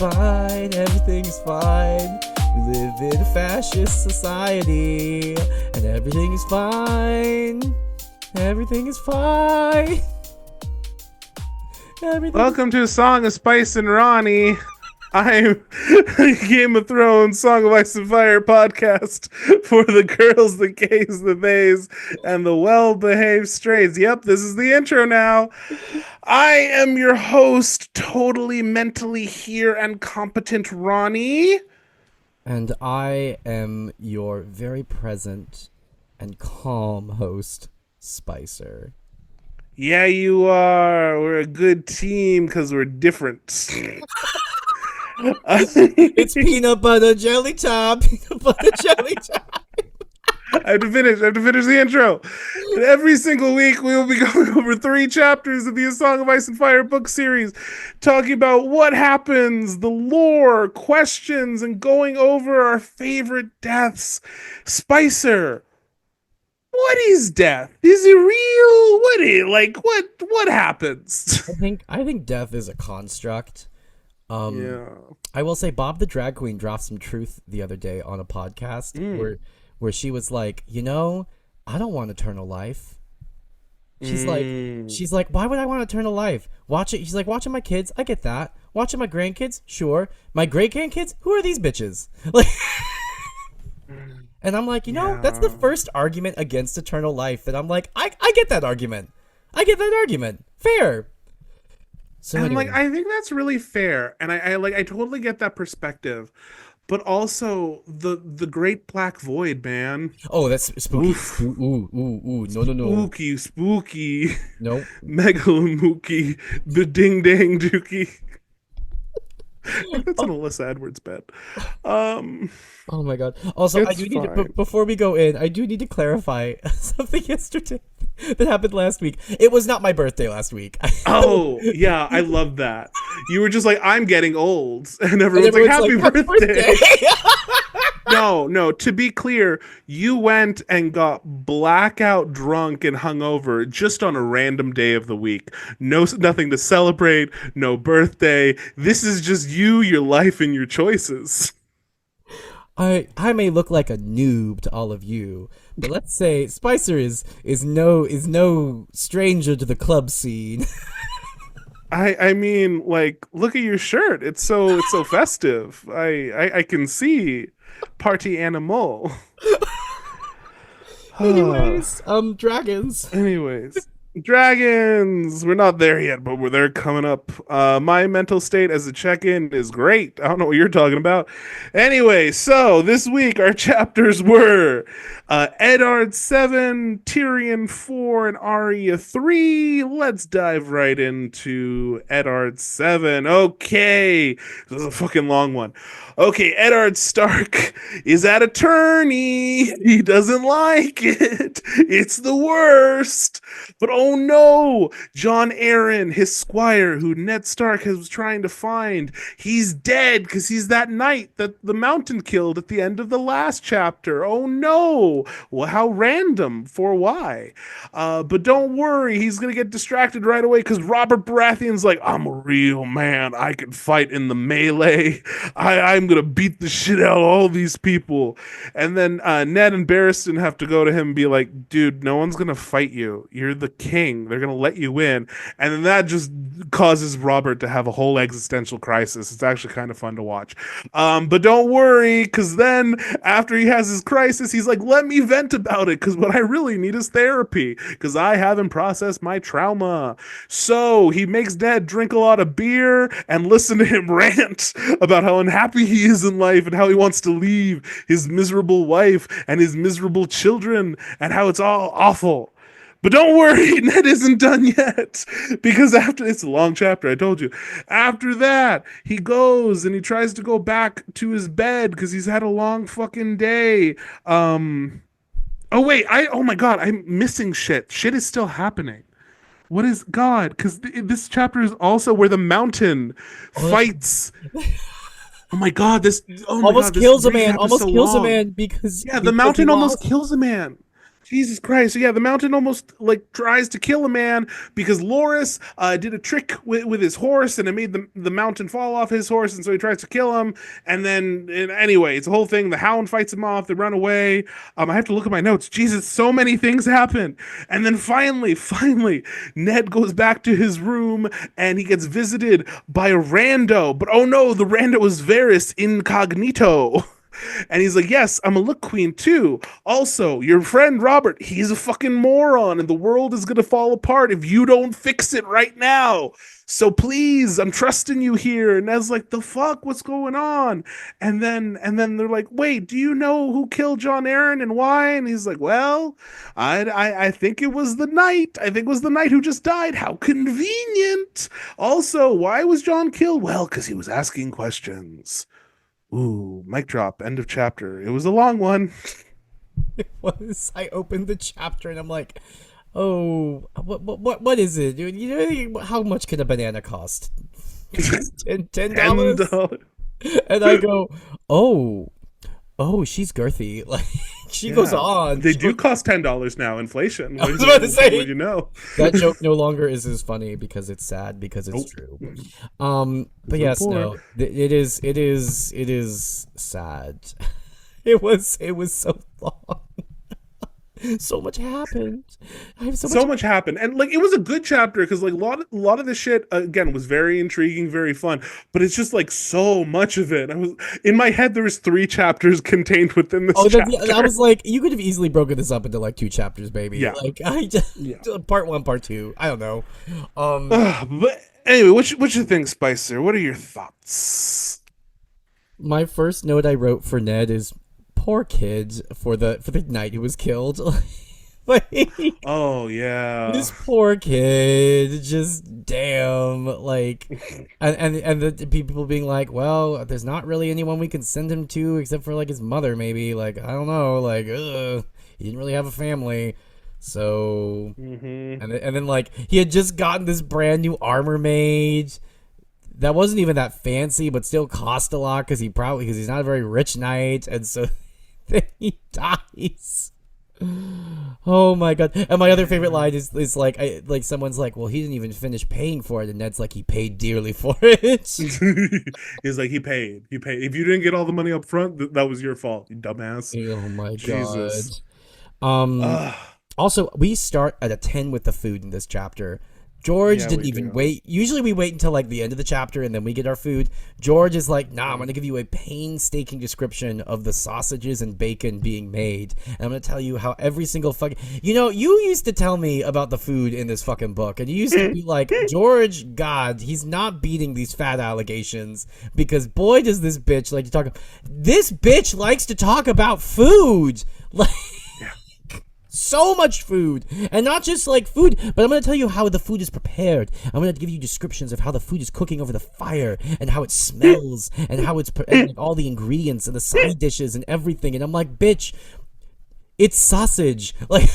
fine, everything is fine. We live in a fascist society, and everything is fine. Everything is fine. Welcome to A Song of Spice and Rhani. I'm Game of Thrones, Song of Ice and Fire podcast for the girls, the gays, the theys, and the well-behaved strays. Yep, this is the intro now. I am your host, totally mentally here and competent Rhani. And I am your very present and calm host, Spicer. Yeah, you are. We're a good team because we're different. It's peanut butter jelly time. Peanut butter jelly time. I have to finish the intro. And every single week, we will be going over 3 chapters of the A Song of Ice and Fire book series, talking about what happens, the lore, questions, and going over our favorite deaths. Spicer, what is death? Is it real? What happens? I think death is a construct. Yeah. I will say Bob the Drag Queen dropped some truth the other day on a podcast where she was like, I don't want eternal life. She's like, why would I want eternal life? She's like, watching my kids, I get that. Watching my grandkids, sure. My great grandkids, who are these bitches? Like, and I'm like, that's the first argument against eternal life. And I'm like, I get that argument. Fair. So and anyway. I think that's really fair, and I totally get that perspective, but also the Great Black Void, man. Oh, that's spooky. Ooh, no. Spooky. Nope. Megalomookie, the ding dang dookie. That's an Alyssa Edwards bet. Oh my god. Also, I do need to, before we go in, I do need to clarify something yesterday that happened last week. It was not my birthday last week. Oh, yeah, I love that. You were just like, I'm getting old. And everyone's like, happy birthday. No, to be clear, you went and got blackout drunk and hungover just on a random day of the week. Nothing to celebrate, no birthday. This is just you, your life, and your choices. I may look like a noob to all of you, but let's say Spicer is no stranger to the club scene. I mean, like, look at your shirt. It's so festive. I can see party animal. Anyways, dragons. We're not there yet, but they're coming up. My mental state as a check-in is great. I don't know what you're talking about. Anyway, so this week our chapters were Eddard VII, Tyrion IV, and Arya III. Let's dive right into Eddard VII. Okay, this is a fucking long one. Okay, Eddard Stark is at attorney. He doesn't like it. It's the worst. But oh no, Jon Arryn, his squire, who Ned Stark was trying to find, he's dead because he's that knight that the Mountain killed at the end of the last chapter. Oh no. Well, how random. For why? But don't worry, he's going to get distracted right away because Robert Baratheon's like, I'm a real man. I can fight in the melee. I'm going to beat the shit out of all these people. And then Ned and Barristan have to go to him and be like, dude, no one's going to fight you. You're the king. They're going to let you in. And then that just causes Robert to have a whole existential crisis. It's actually kind of fun to watch. But don't worry, because then after he has his crisis, he's like, let me vent about it, because what I really need is therapy, because I haven't processed my trauma. So he makes Ned drink a lot of beer and listen to him rant about how unhappy he is in life and how he wants to leave his miserable wife and his miserable children and how it's all awful. But don't worry, Ned isn't done yet, because it's a long chapter, I told you. After that, he goes and he tries to go back to his bed because he's had a long fucking day. Oh my god, I'm missing shit. Shit is still happening. What is God? Because this chapter is also where the Mountain fights. Oh my god, this almost kills a man. Almost kills a man because the Mountain almost kills a man. Jesus Christ. So yeah, the mountain almost like tries to kill a man because Loras did a trick with his horse and it made the mountain fall off his horse. And so he tries to kill him. And then, anyway, it's a whole thing. The hound fights him off. They run away. I have to look at my notes. Jesus, so many things happen. And then finally, Ned goes back to his room and he gets visited by a rando. But oh no, the rando is Varys incognito. And he's like, yes, I'm a look queen too. Also, your friend Robert, he's a fucking moron, and the world is gonna fall apart if you don't fix it right now. So please, I'm trusting you here. And Ned's like, the fuck, what's going on? And then they're like, wait, do you know who killed John Aaron and why? And he's like, well, I think it was the knight. I think it was the knight who just died. How convenient. Also, why was John killed? Well, because he was asking questions. Ooh, mic drop, end of chapter. It was a long one. It was. I opened the chapter and I'm like, oh, what is it, dude? You know how much could a banana cost? $10. $10. And I go, oh, she's girthy. Like she goes on. They do cost $10 now. Inflation. I was about to say, you know, that joke no longer is as funny because it's sad because it's true. But yes, no, it is sad. It was so long. So much happened. I have so much happened, and like it was a good chapter because like a lot of the shit again was very intriguing, very fun. But it's just like so much of it. I was in my head. There was 3 chapters contained within this. Chapter. I was like, you could have easily broken this up into like 2 chapters, baby. Yeah. Like I just part 1, part 2. I don't know. But anyway, what you think, Spicer? What are your thoughts? My first note I wrote for Ned is poor kid for the night he was killed. Like, oh yeah, this poor kid, just damn. Like, and the people being like, well, there's not really anyone we can send him to except for like his mother, maybe. Like, I don't know. Like, he didn't really have a family. So, and then like he had just gotten this brand new armor made that wasn't even that fancy, but still cost a lot because he's not a very rich knight, and so then he dies. Oh my god! And my other favorite line is like someone's like, well, he didn't even finish paying for it, and Ned's like, he paid dearly for it. He's like, he paid. If you didn't get all the money up front, that was your fault, you dumbass. Oh my Jesus. God. Also, we start at a 10 with the food in this chapter. George didn't even wait. Usually we wait until like the end of the chapter and then we get our food. George is like, nah, I'm going to give you a painstaking description of the sausages and bacon being made. And I'm going to tell you how every single fucking... You know, you used to tell me about the food in this fucking book. And you used to be like, George, God, he's not beating these fat allegations. Because boy, does this bitch like to talk... This bitch likes to talk about food! Like... So much food, and not just like food, but I'm going to tell you how the food is prepared. I'm going to give you descriptions of how the food is cooking over the fire and how it smells and how it's and like all the ingredients and the side dishes and everything. And I'm like, bitch, it's sausage. Like,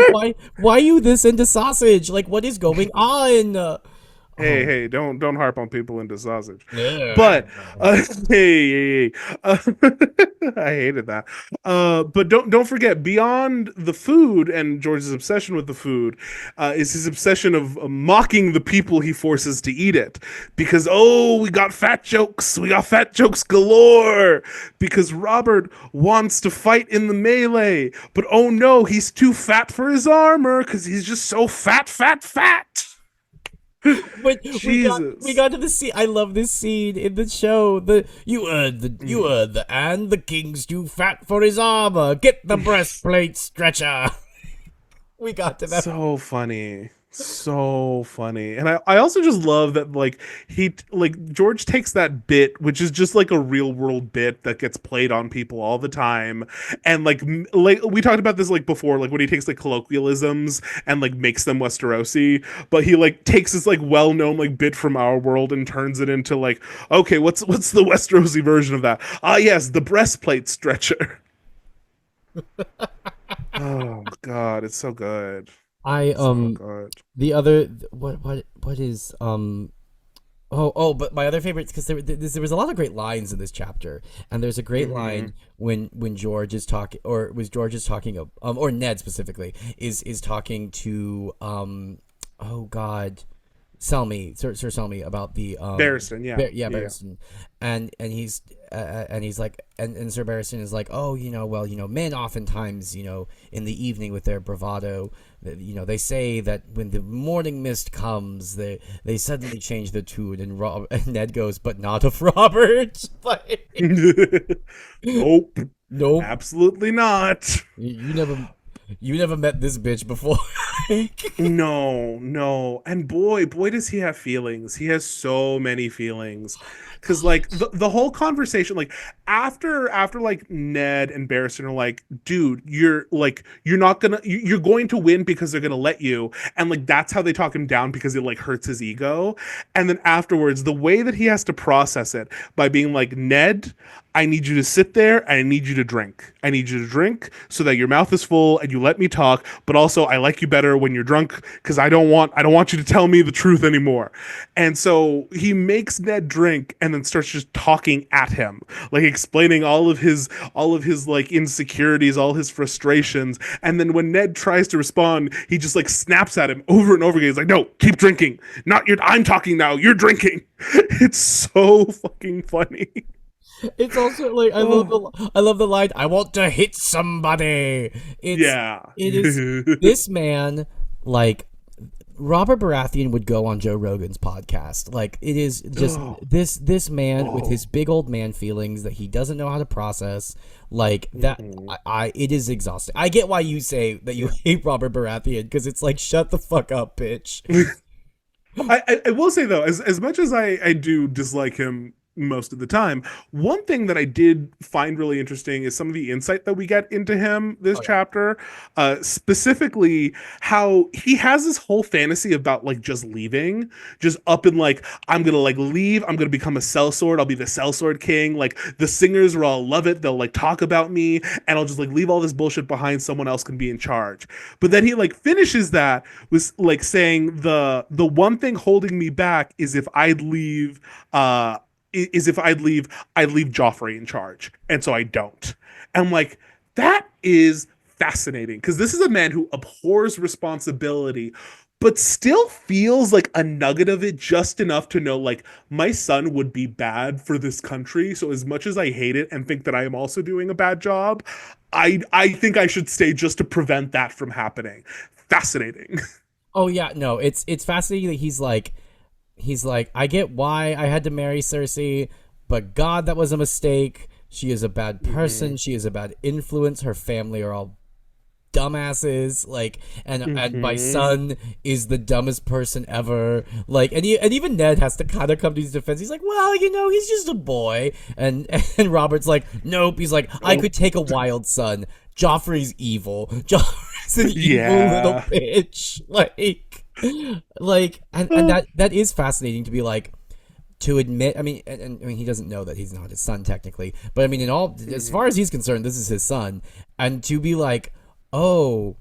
why are you this into sausage? Like, what is going on? Hey, don't harp on people into sausage. Yeah. But hey, I hated that. But don't forget, beyond the food and George's obsession with the food, is his obsession of mocking the people he forces to eat it. Because we got fat jokes galore. Because Robert wants to fight in the melee, but oh no, he's too fat for his armor because he's just so fat. But we got to the scene. I love this scene in the show. You heard and the king's too fat for his armor. Get the breastplate stretcher. We got to that. So funny. And I also just love that like George takes that bit, which is just like a real world bit that gets played on people all the time, and like we talked about this like before, like when he takes like colloquialisms and like makes them Westerosi, but he like takes this like well-known like bit from our world and turns it into like, okay, what's the Westerosi version of that? Yes, the breastplate stretcher. Oh god, it's so good. The other what is But my other favorite, because there was a lot of great lines in this chapter, and there's a great line when George is talking, or was George is talking, or Ned specifically is talking to oh God, Sir Selmy about the Barristan, yeah. Barristan, and he's like, and Sir Barristan is like, oh, well, men oftentimes, in the evening with their bravado, they say that when the morning mist comes, they suddenly change the tune, and Ned goes, but not of Robert. Like, Nope. nope, Absolutely not. you never met this bitch before. No. And boy, does he have feelings. He has so many feelings. Cause like the whole conversation, like after like Ned and Barristan are like, dude, you're not gonna, you're going to win because they're gonna let you. And like, that's how they talk him down because it like hurts his ego. And then afterwards, the way that he has to process it by being like, Ned, I need you to sit there and I need you to drink. I need you to drink so that your mouth is full and you let me talk, but also I like you better when you're drunk because I don't want you to tell me the truth anymore. And so he makes Ned drink and then starts just talking at him, like explaining all of his like insecurities, all his frustrations. And then when Ned tries to respond, he just like snaps at him over and over again. He's like, "No, keep drinking. I'm talking now. You're drinking." It's so fucking funny. It's also like I love the line, "I want to hit somebody." It is this man, like Robert Baratheon would go on Joe Rogan's podcast. Like it is just this man with his big old man feelings that he doesn't know how to process. Like that, it is exhausting. I get why you say that you hate Robert Baratheon, because it's like, shut the fuck up, bitch. I will say though, as much as I do dislike him most of the time, one thing that I did find really interesting is some of the insight that we get into him this chapter, specifically how he has this whole fantasy about like just leaving, just up and like, I'm gonna like leave, I'm gonna become a sellsword, I'll be the sellsword king, like the singers will all love it, they'll like talk about me, and I'll just like leave all this bullshit behind, someone else can be in charge. But then he like finishes that with like saying the one thing holding me back is if I'd leave I'd leave Joffrey in charge. And so I don't. And I'm like, that is fascinating, because this is a man who abhors responsibility, but still feels like a nugget of it just enough to know, like, my son would be bad for this country. So as much as I hate it and think that I am also doing a bad job, I think I should stay just to prevent that from happening. Fascinating. Oh yeah, no, it's fascinating that he's like, I get why I had to marry Cersei, but God, that was a mistake. She is a bad person. She is a bad influence. Her family are all dumbasses. Like, and my son is the dumbest person ever. Like, and even Ned has to kind of come to his defense. He's like, well, he's just a boy. And Robert's like, nope. He's like, I could take a wild son. Joffrey's evil. Joffrey's an evil little bitch. And that is fascinating to be like, to admit. I mean, and I mean, he doesn't know that he's not his son technically, but I mean, as far as he's concerned, this is his son, and to be like, oh,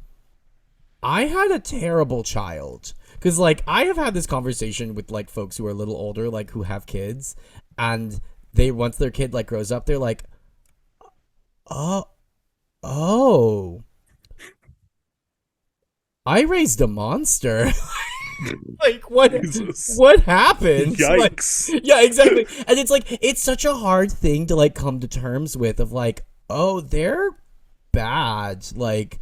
I had a terrible child, because like I have had this conversation with like folks who are a little older, like who have kids, and they, once their kid like grows up, they're like, oh, I raised a monster. Like, what happened? Yikes. Like, yeah, exactly. And it's like, it's such a hard thing to like come to terms with, of like, oh, they're bad. Like,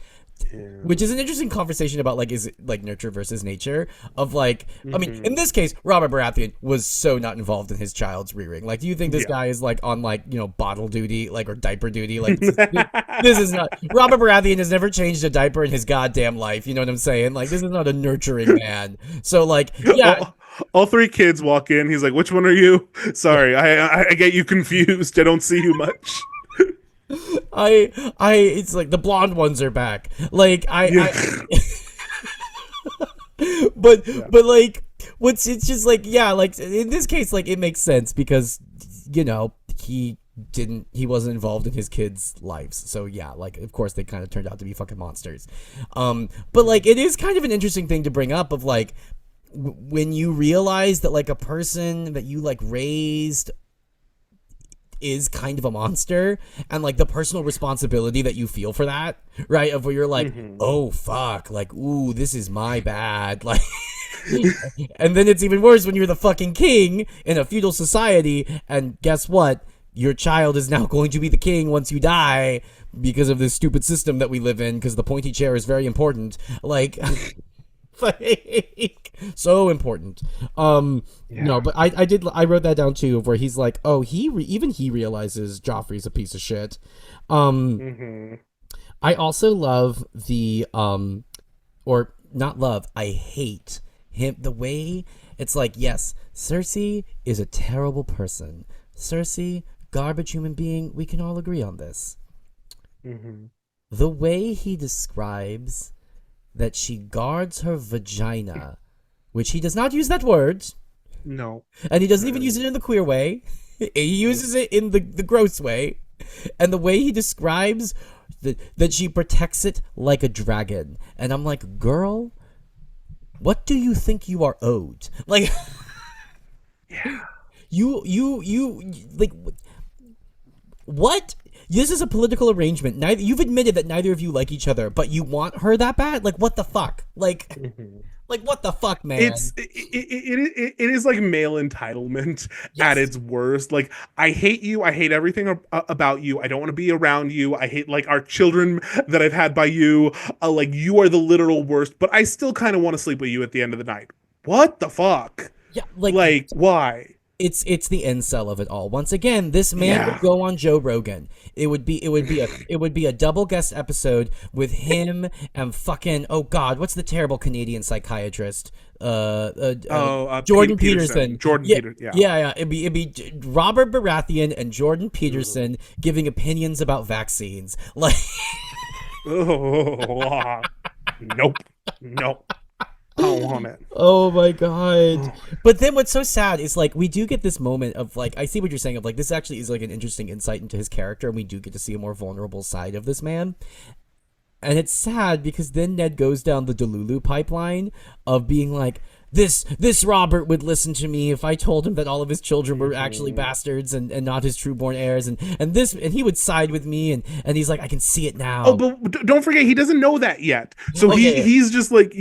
which is an interesting conversation about like, is it like nurture versus nature, of like, I mean, in this case, Robert Baratheon was so not involved in his child's rearing. Like, do you think this guy is like on like, bottle duty, like, or diaper duty? Like, this is not, Robert Baratheon has never changed a diaper in his goddamn life. You know what I'm saying? Like, this is not a nurturing man. So like, yeah. All three kids walk in. He's like, which one are you? Sorry, I get you confused. I don't see you much. It's like the blonde ones are back. Like, but like, it's just like, yeah, like in this case, like it makes sense because, he wasn't involved in his kids' lives. So yeah, like of course they kind of turned out to be fucking monsters. But like, it is kind of an interesting thing to bring up, of like, when you realize that like a person that you like raised is kind of a monster, and like the personal responsibility that you feel for that, right? Of where you're like, oh fuck, like, ooh, this is my bad, like. And then it's even worse when you're the fucking king in a feudal society, and guess what? Your child is now going to be the king once you die because of this stupid system that we live in, because the pointy chair is very important. Like, like so important. No, but I wrote that down too, where he's like, oh, even he realizes Joffrey's a piece of shit. I also love the or not love, I hate him, the way it's like, yes, Cersei is a terrible person. Cersei, garbage human being, we can all agree on this. The way he describes that she guards her vagina, which he does not use that word. No. And he doesn't even use it in the queer way. He uses it in the gross way. And the way he describes that she protects it like a dragon. And I'm like, girl, what do you think you are owed? Like, yeah. You like, what? This is a political arrangement. You've admitted that neither of you like each other, but you want her that bad? Like, what the fuck? Like, like what the fuck, man? It is like male entitlement at its worst. Like, I hate you. I hate everything about you. I don't want to be around you. I hate like our children that I've had by you. Like, you are the literal worst, but I still kind of want to sleep with you at the end of the night. What the fuck? Yeah, like why? It's the incel of it all. Once again, this man would go on Joe Rogan. It would be a double guest episode with him and fucking, oh god, what's the terrible Canadian psychiatrist? Jordan Peterson. Yeah. It'd be Robert Baratheon and Jordan Peterson giving opinions about vaccines. Like, nope. I don't want it. Oh my god. But then what's so sad is like we do get this moment of like, I see what you're saying of like this actually is like an interesting insight into his character, and we do get to see a more vulnerable side of this man. And it's sad because then Ned goes down the Delulu pipeline of being like, this Robert would listen to me if I told him that all of his children were actually bastards and not his trueborn heirs, and he would side with me, and he's like, I can see it now. Oh, but don't forget, he doesn't know that yet. So he's just like,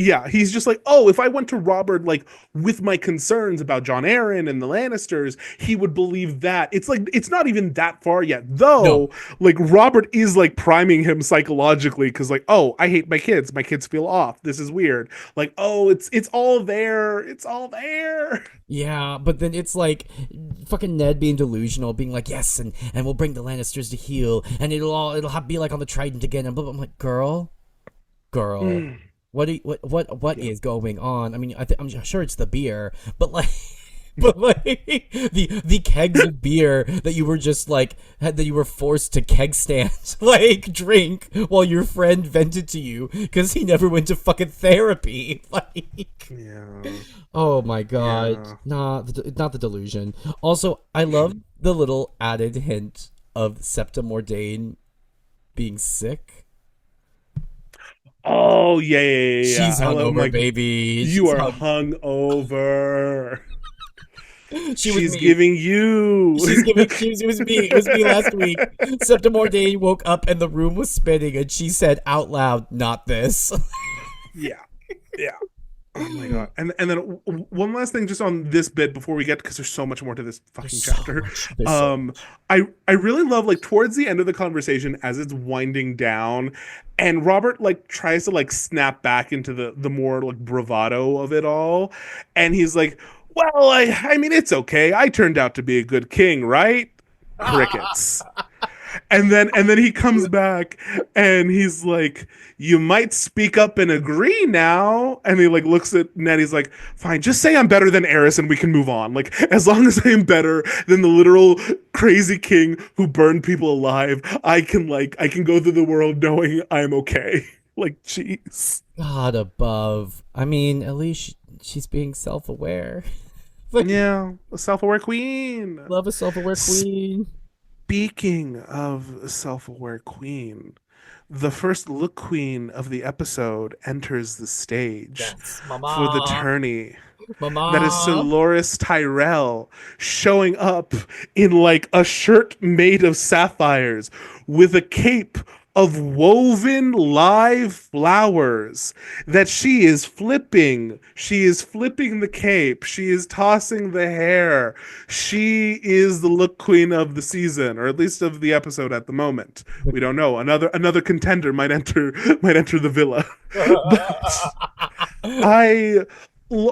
oh, if I went to Robert like with my concerns about Jon Arryn and the Lannisters, he would believe that. It's like, it's not even that far yet, though. No. Like, Robert is like priming him psychologically, because like, oh, I hate my kids feel off, this is weird, like, oh, it's all there. It's all there. Yeah, but then it's like fucking Ned being delusional, being like, yes, and we'll bring the Lannisters to heel, and it'll be like on the Trident again. And I'm like, girl, what is going on? I mean, I'm sure it's the beer, but like. But like the kegs of beer that you were just like that you were forced to keg stand like drink while your friend vented to you because he never went to fucking therapy. Like, oh my god, not the delusion. Also, I love the little added hint of Septa Mordane being sick. Oh yeah. She's hungover, like, baby. You are hungover. She's giving you. It was me. It was me last week. Septa Mordane woke up and the room was spinning, and she said out loud, "Not this." Yeah. Oh my god. And then one last thing just on this bit before we get, because there's so much more to this fucking chapter. I really love like towards the end of the conversation as it's winding down, and Robert like tries to like snap back into the more like bravado of it all, and he's like, well, I mean, it's okay. I turned out to be a good king, right? Crickets. And then he comes back and he's like, you might speak up and agree now. And he like looks at Ned. He's like, fine, just say I'm better than Aerys and we can move on. Like, as long as I am better than the literal crazy king who burned people alive, I can go through the world knowing I'm okay. Like, jeez. God above. I mean, at least she's being self-aware. Like, yeah, a self-aware queen. Love a self-aware queen. Speaking of self-aware queen, the first Look Queen of the episode enters the stage Yes, for the mama, tourney. That is Sir mama. Loras Tyrell showing up in like a shirt made of sapphires with a cape of woven live flowers that she is flipping. She is flipping the cape. She is tossing the hair. She is the look queen of the season, or at least of the episode at the moment. We don't know. Another contender might enter the villa. But I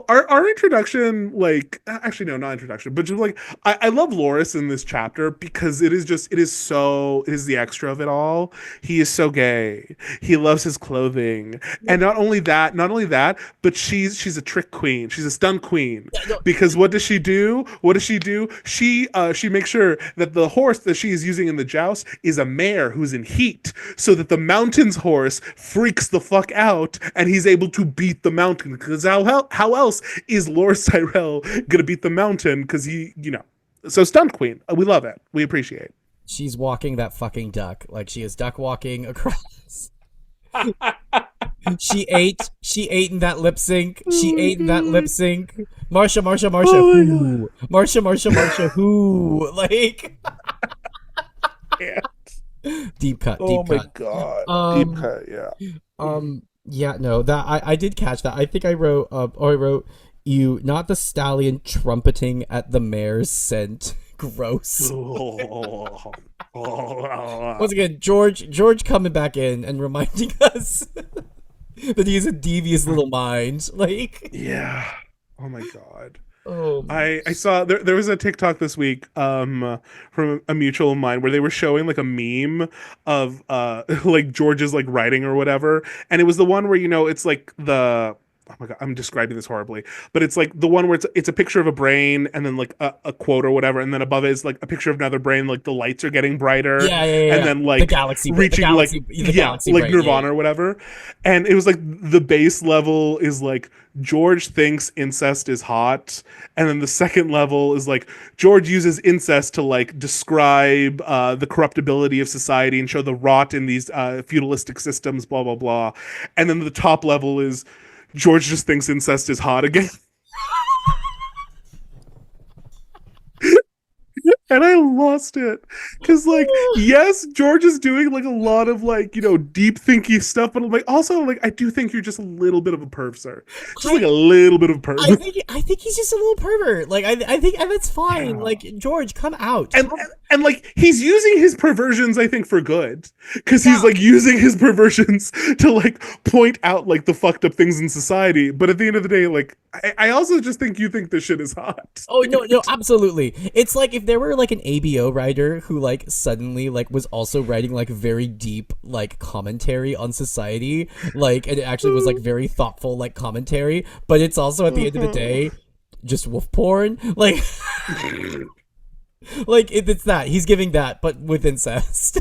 our introduction, like actually no, not introduction, but just like I love Loras in this chapter because it is the extra of it all. He is so gay. He loves his clothing. And not only that, but she's a trick queen. She's a stunt queen. No, Because what does she do? What does she do? She makes sure that the horse that she is using in the joust is a mare who's in heat, so that the mountain's horse freaks the fuck out and he's able to beat the mountain. Because how else is Loras Tyrell gonna beat the mountain? Because so stunt queen. We love it. We appreciate. she's walking that fucking duck. Like she is duck walking across. She ate in that lip sync. She ate in that lip sync. Marsha, Oh my who? Marsha, who? Like Yeah. deep cut, Oh deep my cut. god. Deep Um, cut. Yeah. yeah, no, that I did catch that. I think I wrote, or I wrote you, not the stallion trumpeting at the mare's scent. Gross. Once again, George coming back in and reminding us that he's a devious little mind. Like, Yeah. Oh my god. oh, I saw there was a TikTok this week from a mutual of mine where they were showing like a meme of like George's like writing or whatever, and it was the one where it's like the oh my god, I'm describing this horribly, but it's like the one where it's a picture of a brain and then like a quote or whatever, and then above it is like a picture of another brain, like the lights are getting brighter, yeah. and then The like galaxy, reaching like the galaxy like brain, Nirvana or whatever, and it was like the base level is like George thinks incest is hot, and then the second level is like George uses incest to like describe the corruptibility of society and show the rot in these feudalistic systems, blah blah blah, and then the top level is George just thinks incest is hot again. And I lost it because, like, yes, George is doing like a lot of like deep thinky stuff, but I'm like also like I do think you're just a little bit of a perv, sir. Just like a little bit of a perv. I think he's just a little pervert. Like I think, and that's fine. Yeah. Like George, come out. And like he's using his perversions, I think, for good, because Yeah. he's like using his perversions to like point out like the fucked up things in society. But at the end of the day, like I also just think you think this shit is hot. Oh no, absolutely. It's like if there were like an ABO writer who like suddenly like was also writing like very deep like commentary on society, like, and it actually was like very thoughtful like commentary, but it's also at the end of the day just wolf porn. Like like it's that he's giving that, but with incest.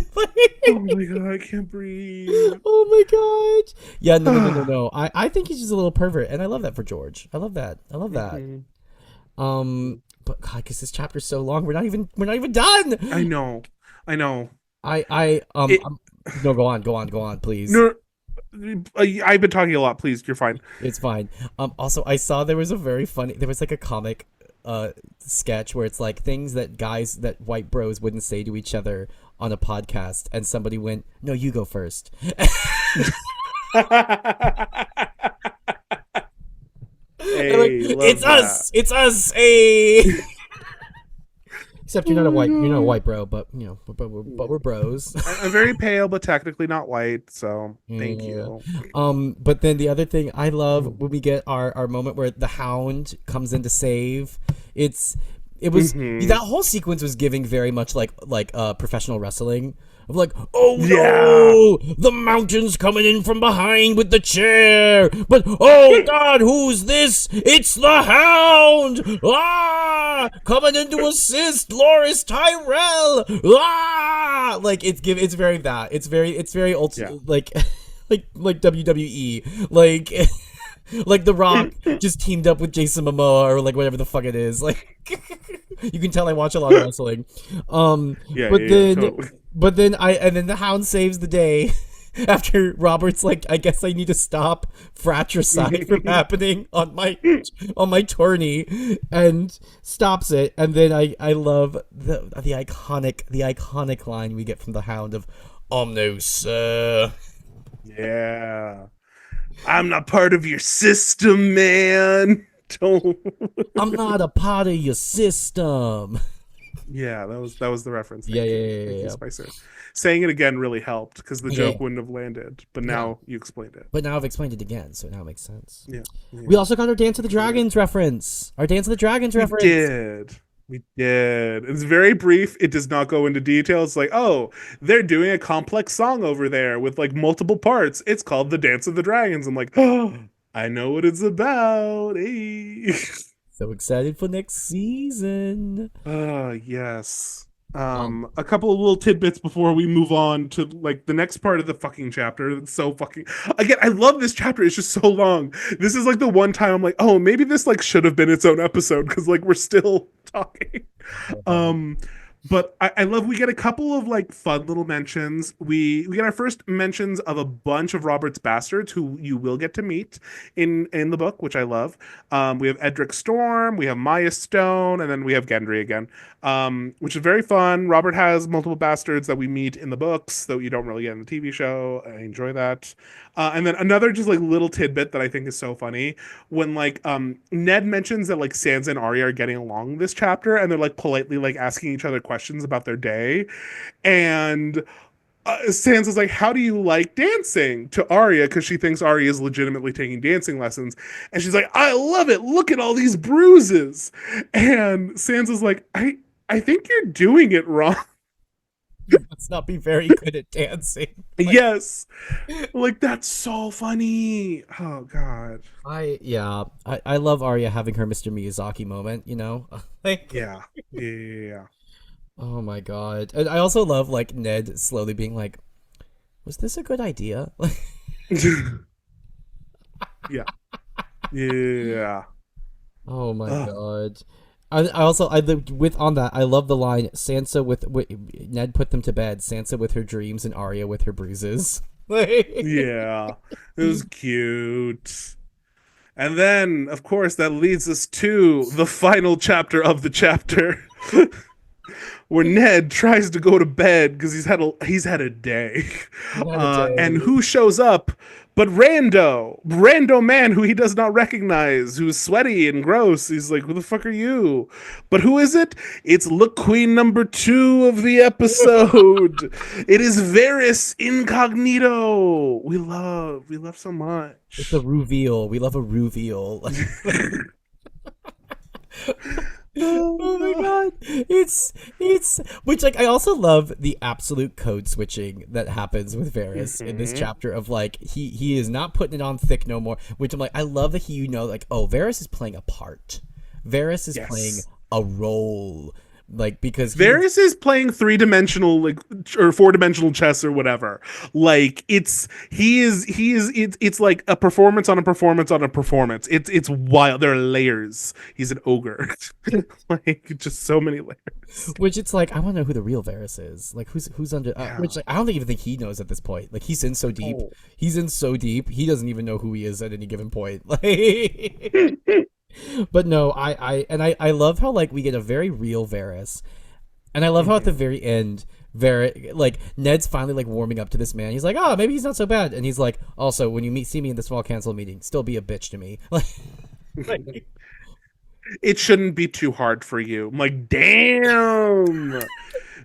Oh my god, I can't breathe. Oh my god. Yeah, no. I think he's just a little pervert, and I love that for George. I love that. But God, because this chapter's so long, we're not even done. I know. I It, no, go on, please. no, I've been talking a lot. Please, you're fine. It's fine. Also, I saw there was like a comic sketch where it's like things that white bros wouldn't say to each other on a podcast, and somebody went, "No, you go first." Hey, Like, love that. it's us, hey. Except you're not a white bro, but we're bros. I'm very pale, but technically not white. So thank Yeah. you. But then the other thing I love when we get our moment where the Hound comes in to save, it was that whole sequence was giving very much like professional wrestling. Of like, oh no, the mountain's coming in from behind with the chair. But oh God, who's this? It's the Hound! Ah, coming in to assist Loras Tyrell. Ah, like it's very that. It's very like like WWE, like. Like The Rock just teamed up with Jason Momoa or like whatever the fuck it is. Like you can tell I watch a lot of wrestling. Yeah, but yeah, then totally. but then and then the Hound saves the day. after Robert's like, I guess I need to stop fratricide from happening on my tourney, and stops it. And then I love the iconic line we get from the Hound of "Omno, sir." Yeah. I'm not part of your system, man. Don't. I'm not a part of your system. Yeah, that was the reference. Yeah, Thank yeah, you. yeah, Thank yeah, you, yeah. Spicer. Saying it again really helped because the Yeah. joke wouldn't have landed. But Yeah. now you explained it. But now I've explained it again, so now it makes sense. Yeah. We Yeah. also got our Dance of the Dragons reference. Our Dance of the Dragons We reference. did. We did. It's very brief. It does not go into detail. It's like, oh, they're doing a complex song over there with like multiple parts. It's called the Dance of the Dragons. I'm like, oh, I know what it's about. Hey. So excited for next season. Yes. Um, A couple of little tidbits before we move on to like the next part of the fucking chapter. It's so fucking again, I love this chapter. It's just so long. This is like the one time I'm like, oh, maybe this like should have been its own episode because like we're still talking. Um, but I love we get a couple of like fun little mentions. We get our first mentions of a bunch of Robert's bastards who you will get to meet in the book, which I love. We have Edric Storm, we have Maya Stone, and then we have Gendry again, which is very fun. Robert has multiple bastards that we meet in the books, though you don't really get in the TV show. I enjoy that. And then another just like little tidbit that I think is so funny when like Ned mentions that like Sansa and Arya are getting along this chapter, and they're like politely like asking each other questions about their day, and Sansa's like, "How do you like dancing?" to Arya because she thinks Arya is legitimately taking dancing lessons, and she's like, "I love it. Look at all these bruises." And Sansa's like, "I think you're doing it wrong." you must not be very good at dancing. Yes, like that's so funny. Oh God. I love Arya having her Mr. Miyazaki moment, you know? Like, Yeah. Yeah. oh my god. And I also love like Ned slowly being like, was this a good idea? Yeah. Yeah. Oh my Ugh. god. I also with on that I love the line Sansa with Ned put them to bed. Sansa with her dreams and Arya with her bruises. Yeah. It was cute. And then, of course, that leads us to the final chapter of the chapter, where Ned tries to go to bed because he's had a day, Not a and day. who shows up but Rando man who he does not recognize, who's sweaty and gross. He's like, "Who the fuck are you?" But who is it? It's Look Queen number 2 of the episode. It is Varys Incognito. We love so It's a much. reveal. We love a reveal. Oh my Oh, god. It's which like I also love the absolute code switching that happens with Varys in this mhm. chapter of like he is not putting it on thick no more, which I'm like I love that he like oh Varys is playing a part. Varys is playing Yes. a role like because he Varys is playing 3-dimensional like or 4-dimensional chess or whatever. Like it's like a performance on a performance on a performance. It's wild. There are layers. He's an ogre. Like just so many layers. which it's like I want to know who the real Varys is. Like who's under Yeah. which like I don't even think he knows at this point. Like he's in so deep. Oh. He's in so deep. He doesn't even know who he is at any given point. Like but no, I love how like we get a very real Varys, and I love how at the very end, like Ned's finally like warming up to this man. He's like, oh, maybe he's not so bad, and he's like, also when you see me in the small council meeting, still be a bitch to me. Like It shouldn't be too hard for you. I'm like, damn.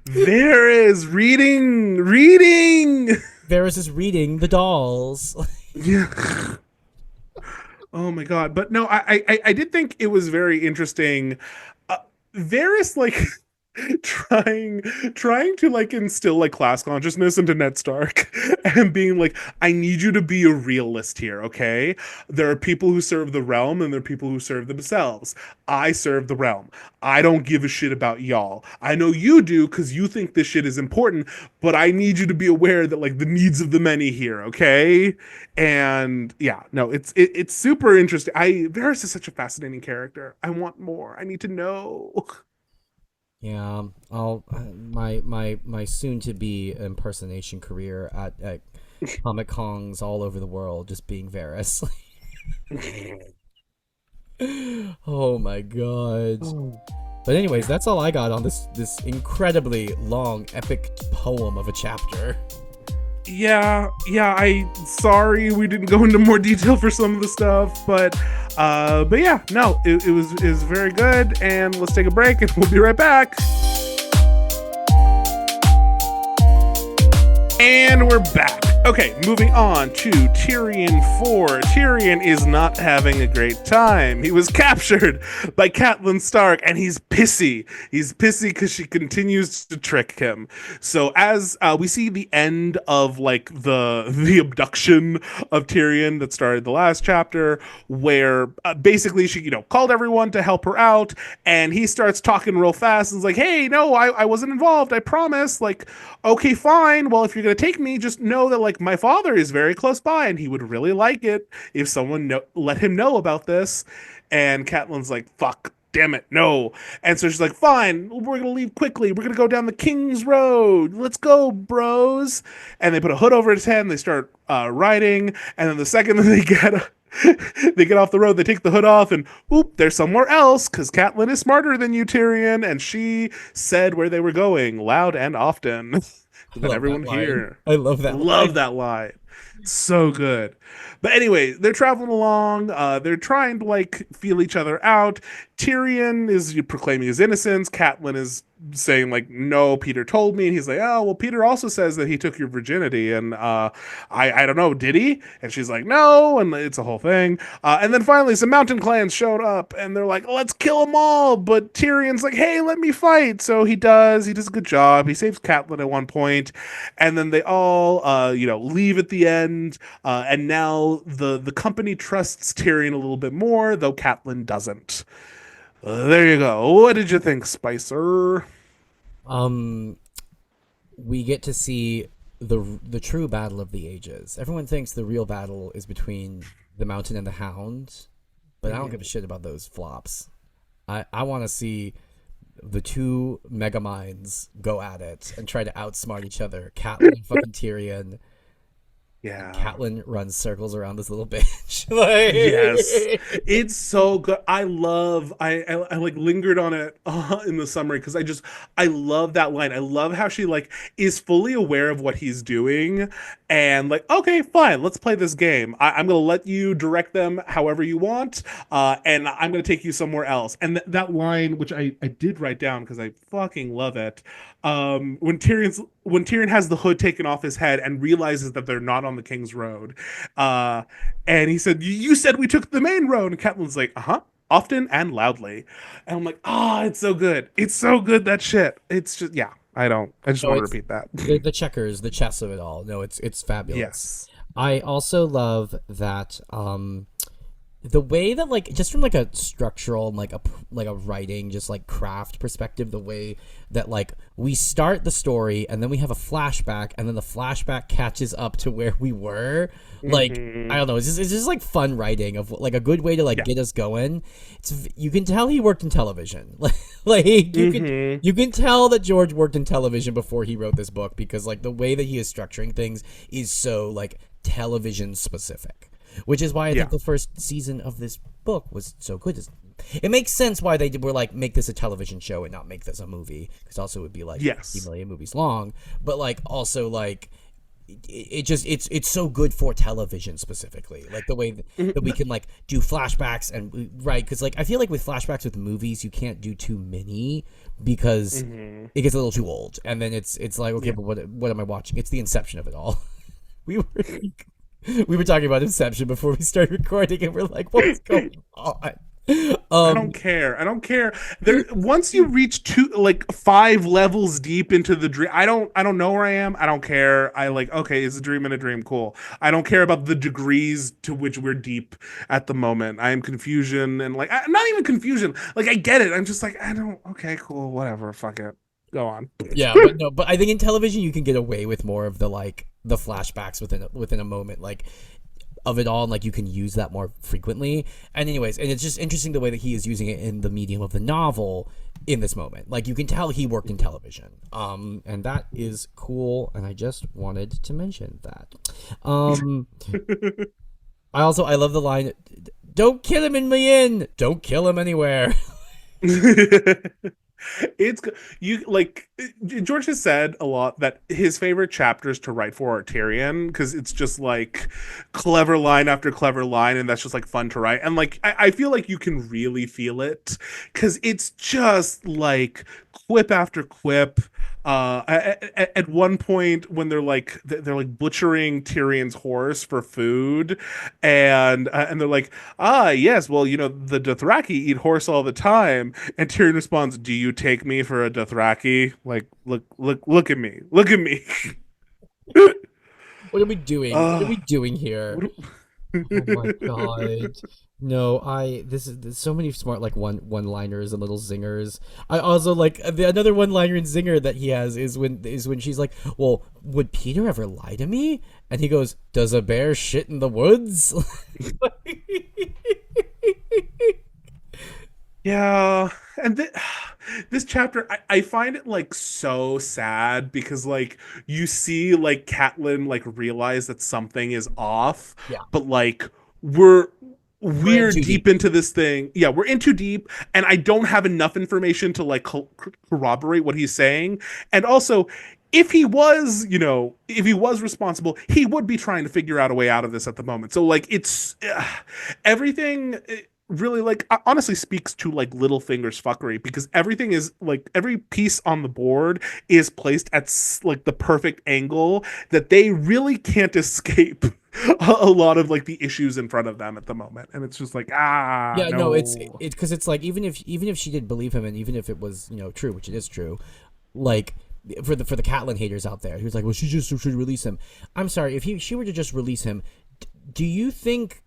Varys reading. Varys is reading the dolls. Yeah. Oh my god! But no, I did think it was very interesting. Varys like trying trying to like instill like class consciousness into Ned Stark and being like, I need you to be a realist here, okay? There are people who serve the realm and there are people who serve themselves. I serve the realm. I don't give a shit about y'all. I know you do because you think this shit is important, but I need you to be aware that like the needs of the many here, okay? And yeah, no, it's super interesting. Varys is such a fascinating character. I want more. I need to know. Yeah, I'll my soon to be impersonation career at Comic Kongs all over the world just being Varys. Oh my god. But anyways, that's all I got on this incredibly long, epic poem of a chapter. Yeah, I sorry we didn't go into more detail for some of the stuff, but yeah, no, it was very good, and let's take a break and we'll be right back. And we're back. Okay, moving on to Tyrion IV. Tyrion is not having a great time. He was captured by Catelyn Stark, and he's pissy. He's pissy because she continues to trick him. So as we see the end of like the abduction of Tyrion that started the last chapter, where basically she called everyone to help her out, and he starts talking real fast and is like, "Hey, no, I wasn't involved. I promise." Like, okay, fine. Well, if you're gonna take me, just know that like my father is very close by, and he would really like it if someone let him know about this. And Catelyn's like, "Fuck, damn it, no." And so she's like, "Fine, we're gonna leave quickly. We're gonna go down the King's Road. Let's go, bros." And they put a hood over his head and they start riding. And then the second that they get off the road, they take the hood off, and oop, they're somewhere else, because Catelyn is smarter than you, Tyrion, and she said where they were going loud and often. Let everyone hear. I love that. Love that line. So good. But anyway, they're traveling along. They're trying to like feel each other out. Tyrion is proclaiming his innocence. Catelyn is saying like, "No, Peter told me." And he's like, "Oh, well, Peter also says that he took your virginity." And I don't know, did he? And she's like, "No." And it's a whole thing. And then finally some mountain clans showed up and they're like, "Let's kill them all." But Tyrion's like, "Hey, let me fight." So he does a good job. He saves Catelyn at one point, and then they all leave at the end. And now the company trusts Tyrion a little bit more, though Catelyn doesn't. There you go. What did you think, Spicer? We get to see the true battle of the ages. Everyone thinks the real battle is between the Mountain and the Hound, but I don't give a shit about those flops. I want to see the two mega minds go at it and try to outsmart each other. Catelyn and fucking Tyrion. Yeah. Catelyn runs circles around this little bitch. Yes, it's so good. I like lingered on it in the summary because I love that line. I love how she like is fully aware of what he's doing and like, okay, fine, let's play this game. I'm gonna let you direct them however you want, and I'm gonna take you somewhere else. And that line, which I did write down because I fucking love it. When Tyrion has the hood taken off his head and realizes that they're not on the King's Road, and he said, "You said we took the main road," and Catelyn's like, "Uh-huh, often and loudly," and I'm like, it's so good, that shit. It's just, yeah, I just want to repeat that. The checkers, the chess of it all. No, it's fabulous. Yes, I also love that the way that like just from like a structural and like a writing just like craft perspective, the way that like we start the story and then we have a flashback and then the flashback catches up to where we were, like I don't know, it's just like fun writing of like a good way to like get us going. You can tell he worked in television. Like you can tell that George worked in television before he wrote this book, because like the way that he is structuring things is so like television specific. Which is why I think the first season of this book was so good. It makes sense why they were like, make this a television show and not make this a movie, because also it would be like 50 million movies long. But like also like it's so good for television specifically, like the way that we can like do flashbacks and right, because like I feel like with flashbacks with movies you can't do too many because it gets a little too old, and then it's like, okay, but what am I watching? It's the inception of it all. We were talking about Inception before we started recording, and we're like, what's going on? I don't care. There, once you reach 5 levels deep into the dream, I don't know where I am. I don't care. I like, okay, is a dream in a dream? Cool. I don't care about the degrees to which we're deep at the moment. I am confusion and like, not even confusion. Like, I get it. I'm just like, okay, cool, whatever. Fuck it. Go on. Yeah, but I think in television you can get away with more of the like the flashbacks within a moment, like of it all, and like you can use that more frequently. And anyways, and it's just interesting the way that he is using it in the medium of the novel, in this moment. Like, you can tell he worked in television. And that is cool, and I just wanted to mention that. I love the line, "Don't kill him in my inn, don't kill him anywhere." It's you like George has said a lot that his favorite chapters to write for are Tyrion, because it's just like clever line after clever line, and that's just like fun to write. And like I feel like you can really feel it because it's just like quip after quip. At one point when they're like butchering Tyrion's horse for food, and they're like, ah, yes, well, the Dothraki eat horse all the time, and Tyrion responds, "Do you take me for a Dothraki? Like, look at me, look at me." What are we doing? What are we doing here? Oh my god. No, there's so many smart like one-liners and little zingers. I also like another one-liner and zinger that he has is when she's like, "Well, would Peter ever lie to me?" And he goes, "Does a bear shit in the woods?" Yeah, and this chapter, I find it like so sad because like you see like Catelyn like realize that something is off, Yeah. but like we're We're in too deep deep. into this thing. Yeah, we're in too deep, and I don't have enough information to like corroborate what he's saying. And also, if he was responsible, he would be trying to figure out a way out of this at the moment. So like it's everything. Really like honestly speaks to like Littlefinger's fuckery, because everything is like every piece on the board is placed at like the perfect angle that they really can't escape a lot of like the issues in front of them at the moment, and it's just like Yeah, no, it's no. because it's like even if she did believe him, and even if it was true, which it is true, like for the Catelyn haters out there who's like, well, she just should release him. I'm sorry, if she were to just release him, do you think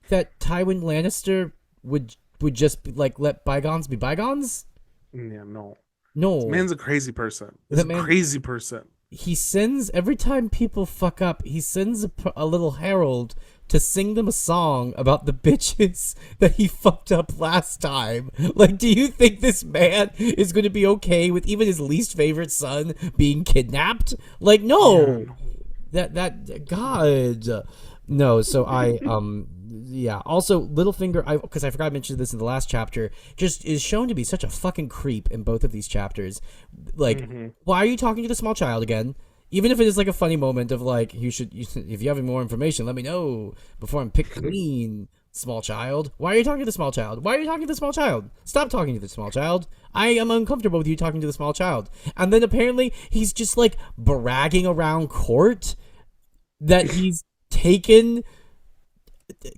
that Tywin Lannister would just like let bygones be bygones? Yeah, no. This No, man's a crazy person. He's that a man. crazy person. He sends every time people fuck up. He sends a little herald to sing them a song about the bitches that he fucked up last time. Like, do you think this man is going to be okay with even his least favorite son being kidnapped? Like, no. That God. No, so yeah. Also, Littlefinger, because I forgot to mention this in the last chapter, just is shown to be such a fucking creep in both of these chapters. Like, why are you talking to the small child again? Even if it is like a funny moment of like, if you have any more information, let me know before I'm picked clean, small child. Why are you talking to the small child? Why are you talking to the small child? Stop talking to the small child. I am uncomfortable with you talking to the small child. And then apparently he's just like bragging around court that he's taken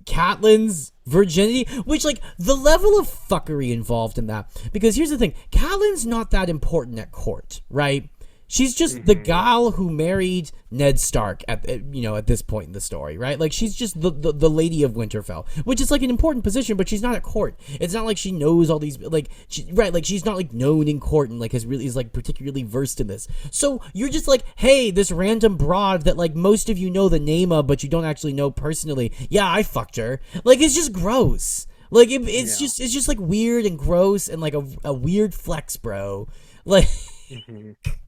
Catelyn's virginity, which like the level of fuckery involved in that, because here's the thing, Catelyn's not that important at court, right? She's just the gal who married Ned Stark at this point in the story, right? Like, she's just the Lady of Winterfell, which is like an important position, but she's not at court. It's not like she knows all these, like, like she's not like known in court and like is like particularly versed in this. So you're just like, hey, this random broad that like most of you know the name of, but you don't actually know personally. Yeah, I fucked her. Like, it's just gross. Like it's just like weird and gross and like a weird flex, bro. Like.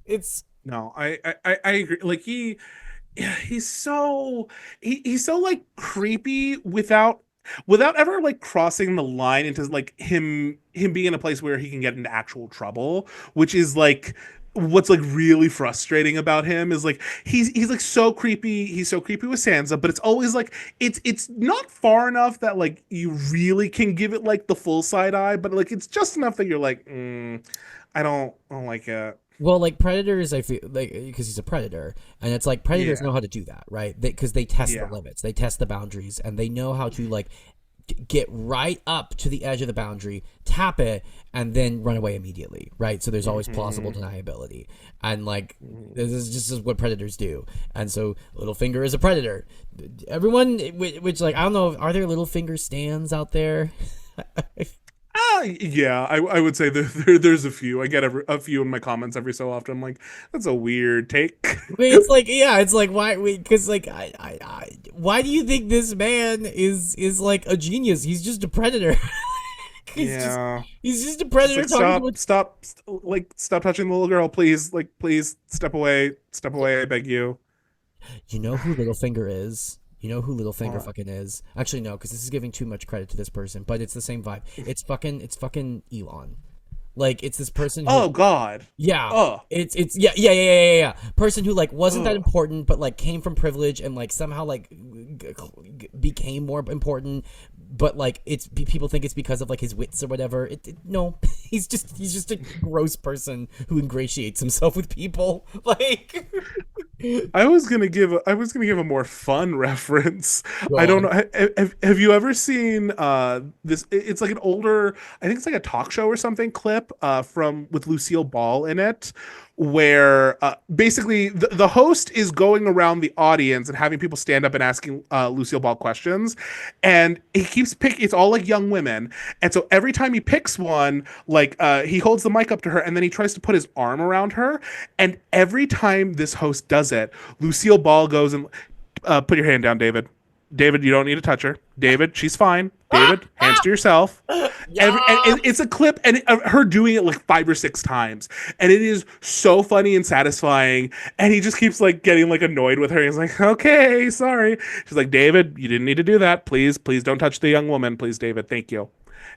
It's No, I agree. Like he's so he's so like creepy without ever like crossing the line into like him being in a place where he can get into actual trouble, which is like what's like really frustrating about him is like he's like so creepy. He's so creepy with Sansa, but it's always like it's not far enough that like you really can give it like the full side eye, but like it's just enough that you're like, I don't like it. well, like predators, I feel like, because he's a predator, and it's like predators know how to do that, right? Because they test the limits, they test the boundaries, and they know how to like get right up to the edge of the boundary, tap it, and then run away immediately, right? So there's always plausible deniability, and like this is just what predators do. And so Littlefinger is a predator. Everyone, which like I don't know, are there Littlefinger stands out there? Yeah, I would say there's a few. I get a few in my comments every so often. I'm like, that's a weird take. I mean, it's like, yeah, it's like, why? Because like, why do you think this man is like a genius? He's just a predator. he's just Yeah. he's just a Just predator like talking to a. stop touching the little girl, please. Like, please step away. I beg you. You know who Littlefinger is? You know who Littlefinger What? fucking is? Actually, no, because this is giving too much credit to this person, but it's the same vibe. It's fucking Elon. Like it's this person who, Oh God. yeah, Oh. it's yeah. Person who like wasn't that Ugh. important, but like came from privilege and like somehow like became more important. But like people think it's because of like his wits or whatever. No, he's just a gross person who ingratiates himself with people. Like, I was gonna give a more fun reference. go I don't on. know. Have you ever seen this? It's like an older, I think it's like a talk show or something clip from with Lucille Ball in it, where basically the host is going around the audience and having people stand up and asking Lucille Ball questions, and he keeps picking. It's all like young women, and so every time he picks one, like he holds the mic up to her, and then he tries to put his arm around her, and every time this host does it, Lucille Ball goes and put your hand down, David. David, you don't need to touch her. David, she's fine. David, hands to yourself. And Yeah. it's a clip, and her doing it like 5 or 6 times, and it is so funny and satisfying. And he just keeps like getting like annoyed with her. He's like, "Okay, sorry." She's like, "David, you didn't need to do that. Please don't touch the young woman, please, David. Thank you." You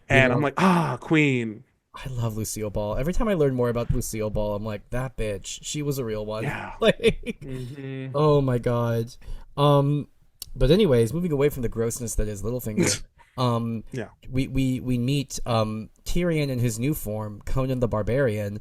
And I'm know, like, Queen. I love Lucille Ball. Every time I learn more about Lucille Ball, I'm like, that bitch. She was a real one. Yeah. Like, Hmm. oh my god. Um, but anyways, moving away from the grossness that is Littlefinger, um, Yeah. we meet Tyrion in his new form, Conan the Barbarian.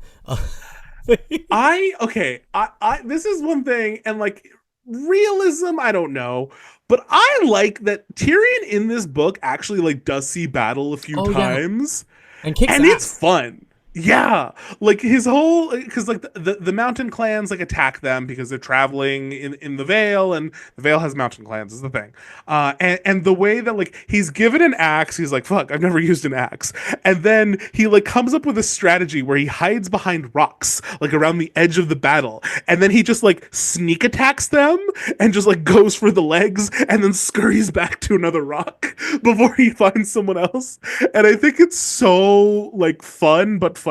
I this is one thing, and like realism, I don't know, but I like that Tyrion in this book actually like does see battle a few Oh yeah, times, and kicks and it's ass. fun. Yeah, like his whole, because like the mountain clans like attack them because they're traveling in the Vale, and the Vale has mountain clans is the thing. And the way that like he's given an axe, he's like, fuck, I've never used an axe, and then he like comes up with a strategy where he hides behind rocks like around the edge of the battle, and then he just like sneak attacks them and just like goes for the legs and then scurries back to another rock before he finds someone else. And I think it's so like fun but funny.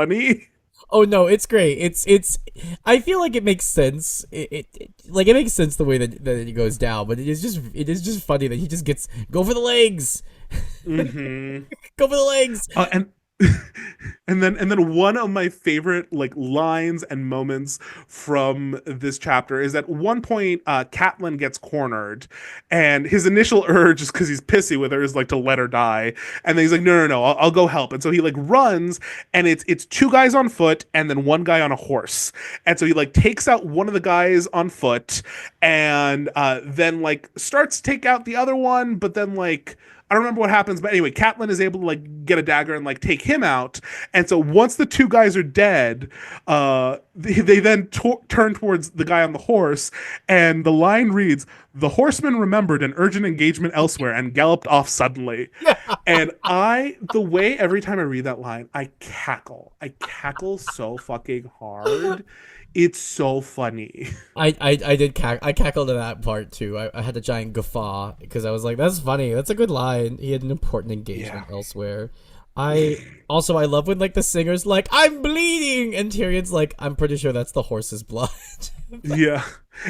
Oh no, it's great. It's. I feel like it makes sense. Like it makes sense the way that it goes down, but it is just funny that he just gets go for the legs, Mm-hmm. go for the legs. And and then one of my favorite like lines and moments from this chapter is at one point Catelyn gets cornered, and his initial urge is because he's pissy with her is like to let her die, and then he's like, no, I'll go help. And so he like runs, and it's two guys on foot and then one guy on a horse, and so he like takes out one of the guys on foot, and then like starts to take out the other one, but then like I don't remember what happens, but anyway, Catelyn is able to like get a dagger and like take him out. And so once the two guys are dead, they then turn towards the guy on the horse, and the line reads, "The horseman remembered an urgent engagement elsewhere and galloped off suddenly." And the way every time I read that line, I cackle. I cackle so fucking hard. It's so funny. I cackled at that part too. I had a giant guffaw because I was like, "That's funny. That's a good line." He had an important engagement Yeah. elsewhere. I love when like the singer's like, "I'm bleeding," and Tyrion's like, "I'm pretty sure that's the horse's blood." Yeah.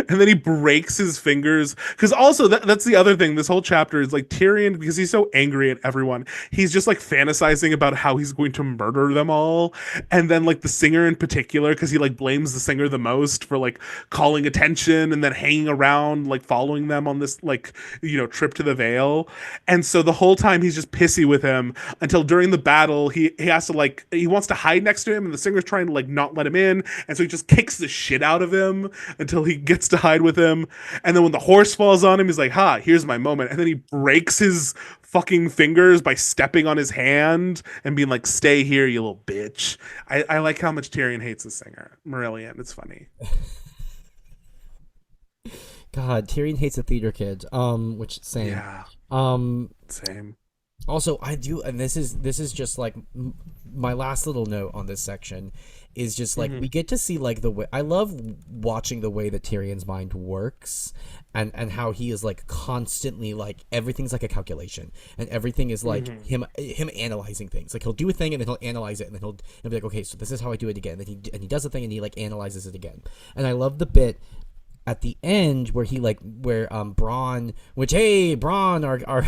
And then he breaks his fingers. Because also, that's the other thing. This whole chapter is like Tyrion, because he's so angry at everyone, he's just like fantasizing about how he's going to murder them all. And then, like, the singer in particular, because he like blames the singer the most for like calling attention and then hanging around, like following them on this, like, trip to the Vale. And so the whole time he's just pissy with him until during the battle, he has to like, he wants to hide next to him, and the singer's trying to like not let him in. And so he just kicks the shit out of him until he gets to hide with him. And then when the horse falls on him, he's like, here's my moment. And then he breaks his fucking fingers by stepping on his hand and being like, stay here, you little bitch. I like how much Tyrion hates the singer. Marillion. It's funny. God, Tyrion hates a theater kid. Which same. Yeah. Um, Same. Also, I do, and this is just like my last little note on this section is just like we get to see like the way I love watching the way that Tyrion's mind works, and how he is like constantly like everything's like a calculation, and everything is like him analyzing things. Like he'll do a thing and then he'll analyze it, and then he'll be like, okay, so this is how I do it again. And he does the thing and he like analyzes it again. And I love the bit at the end where he like where Bronn, which hey Bronn, our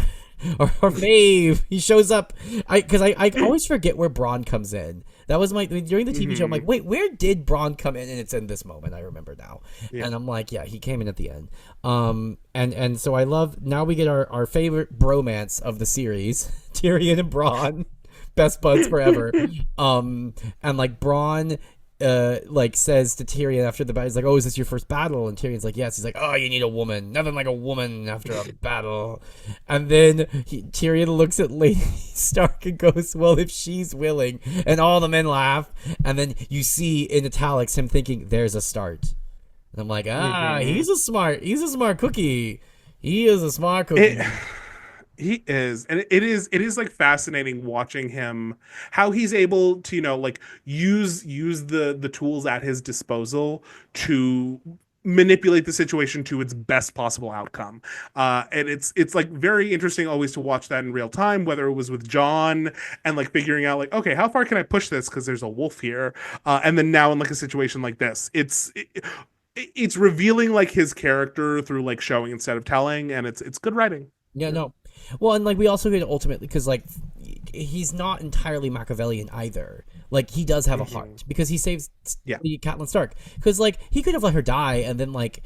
fave, he shows up. I always forget where Bronn comes in. That was during the TV show. I'm like, wait, where did Bronn come in? And it's in this moment. I remember now, and I'm like, yeah, he came in at the end. And so I love, now we get our favorite bromance of the series, Tyrion and Bronn, best buds forever. And like Bronn like says to Tyrion after the battle, he's like, oh, is this your first battle? And Tyrion's like, yes. He's like, oh, you need a woman, nothing like a woman after a battle. And then Tyrion looks at Lady Stark and goes, well, if she's willing. And all the men laugh, and then you see in italics him thinking, there's a start. And I'm like, he's a smart cookie. He is a smart cookie. He is, and it is like fascinating watching him, how he's able to, you know, like use the tools at his disposal to manipulate the situation to its best possible outcome. And it's like very interesting always to watch that in real time, whether it was with Jon and like figuring out like, okay, how far can I push this because there's a wolf here, and then now in like a situation like this, it's revealing like his character through like showing instead of telling, and it's good writing. Yeah, no. Well, and like we also get ultimately, because like he's not entirely Machiavellian either. Like he does have a heart because he saves Catelyn Stark. Because like he could have let her die, and then like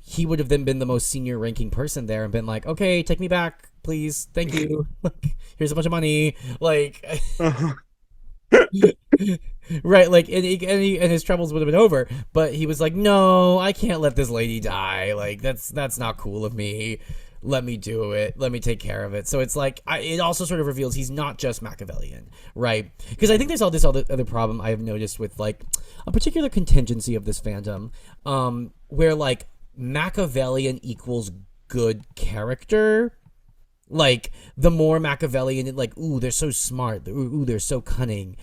he would have then been the most senior ranking person there and been like, okay, take me back, please, thank you. Like here's a bunch of money, like. Right, like and his troubles would have been over, but he was like, no, I can't let this lady die. Like that's not cool of me. Let me do it. Let me take care of it. So it's like it also sort of reveals he's not just Machiavellian, right? Because I think there's all this other problem I have noticed with like a particular contingency of this fandom, where like Machiavellian equals good character. Like the more Machiavellian, like ooh, they're so smart. Ooh, they're so cunning.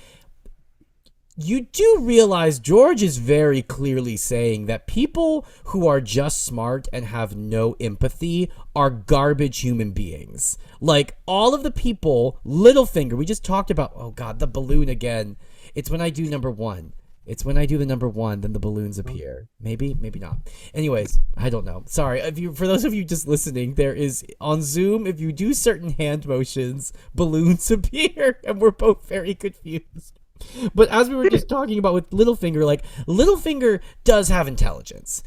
You do realize George is very clearly saying that people who are just smart and have no empathy are garbage human beings. Like, all of the people, Littlefinger, we just talked about, oh god, the balloon again. It's when I do number one. It's when I do the number one, then the balloons appear. Maybe not. Anyways, I don't know. Sorry. For those of you just listening, there is, on Zoom, if you do certain hand motions, balloons appear, and we're both very confused. But as we were just talking about with Littlefinger, like, Littlefinger does have intelligence,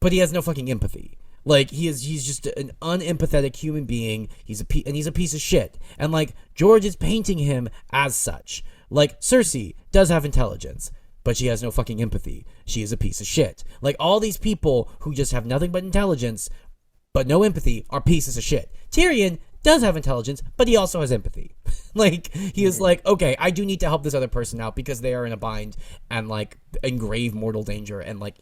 but he has no fucking empathy. Like, he's just an unempathetic human being. He's a piece of shit. And, like, George is painting him as such. Like, Cersei does have intelligence, but she has no fucking empathy. She is a piece of shit. Like, all these people who just have nothing but intelligence, but no empathy, are pieces of shit. Tyrion does have intelligence, but he also has empathy. Like, he is like, okay, I do need to help this other person out because they are in a bind and, like, in grave mortal danger, and, like,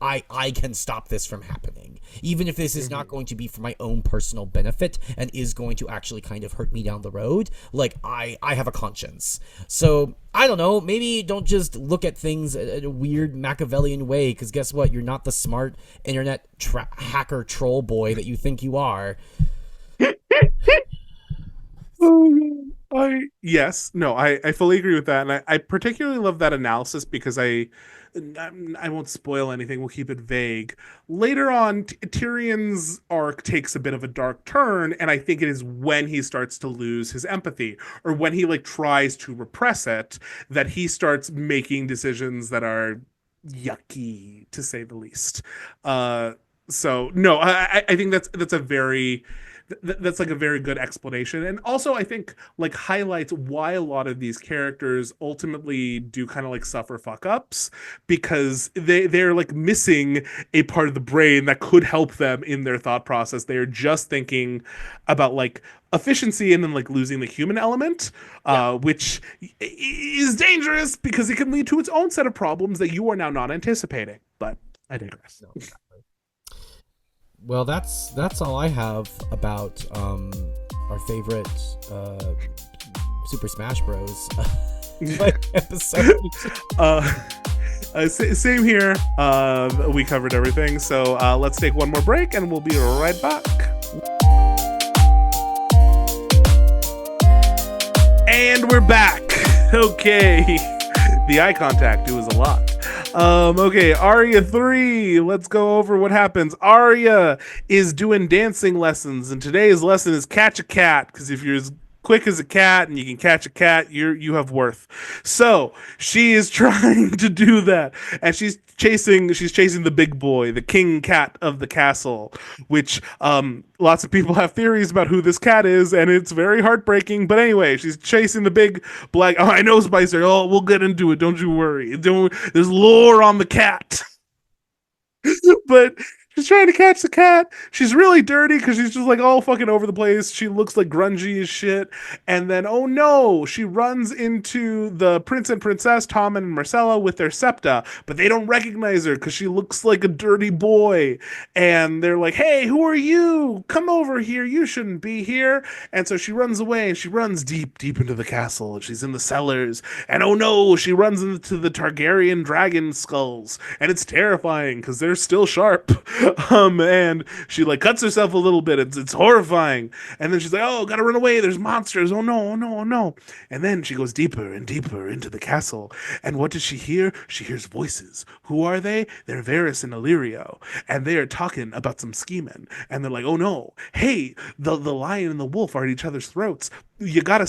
I can stop this from happening. Even if this is not going to be for my own personal benefit and is going to actually kind of hurt me down the road, like, I have a conscience. So, I don't know, maybe don't just look at things in a weird Machiavellian way, because guess what? You're not the smart internet hacker troll boy that you think you are. I fully agree with that, and I particularly love that analysis because I won't spoil anything. We'll keep it vague. Later on, Tyrion's arc takes a bit of a dark turn, and I think it is when he starts to lose his empathy, or when he like tries to repress it, that he starts making decisions that are yucky, to say the least. So no, I think that's a very that's like a very good explanation, and also I think like highlights why a lot of these characters ultimately do kind of like suffer fuck ups, because they're like missing a part of the brain that could help them in their thought process. They're just thinking about like efficiency and then like losing the human element, which is dangerous because it can lead to its own set of problems that you are now not anticipating. But I digress. No, exactly. Well, that's all I have about our favorite Super Smash Bros. like episode. uh, Same here. We covered everything, so let's take one more break, and we'll be right back. And we're back. Okay, the eye contact, it was a lot. Okay, Arya 3. Let's go over what happens. Arya is doing dancing lessons, and today's lesson is catch a cat, because if you're as quick as a cat and you can catch a cat, you have worth. So she is trying to do that, and she's chasing the big boy, the king cat of the castle, which lots of people have theories about who this cat is, and it's very heartbreaking. But anyway, she's chasing the big black. Oh, I know, Spicer. Oh, we'll get into it. Don't you worry. There's lore on the cat. But she's trying to catch the cat. She's really dirty because she's just like all fucking over the place. She looks like grungy as shit. And then, oh no, she runs into the prince and princess, Tom and Marcella, with their septa, but they don't recognize her because she looks like a dirty boy. And they're like, hey, who are you? Come over here. You shouldn't be here. And so she runs away, and she runs deep, deep into the castle. And she's in the cellars. And oh no, she runs into the Targaryen dragon skulls. And it's terrifying because they're still sharp. And she like cuts herself a little bit. It's horrifying. And then she's like, oh, gotta run away. There's monsters. Oh no, oh no, oh no. And then she goes deeper and deeper into the castle. And what does she hear? She hears voices. Who are they? They're Varys and Illyrio. And they are talking about some scheming. And they're like, oh no, hey, the lion and the wolf are at each other's throats. We gotta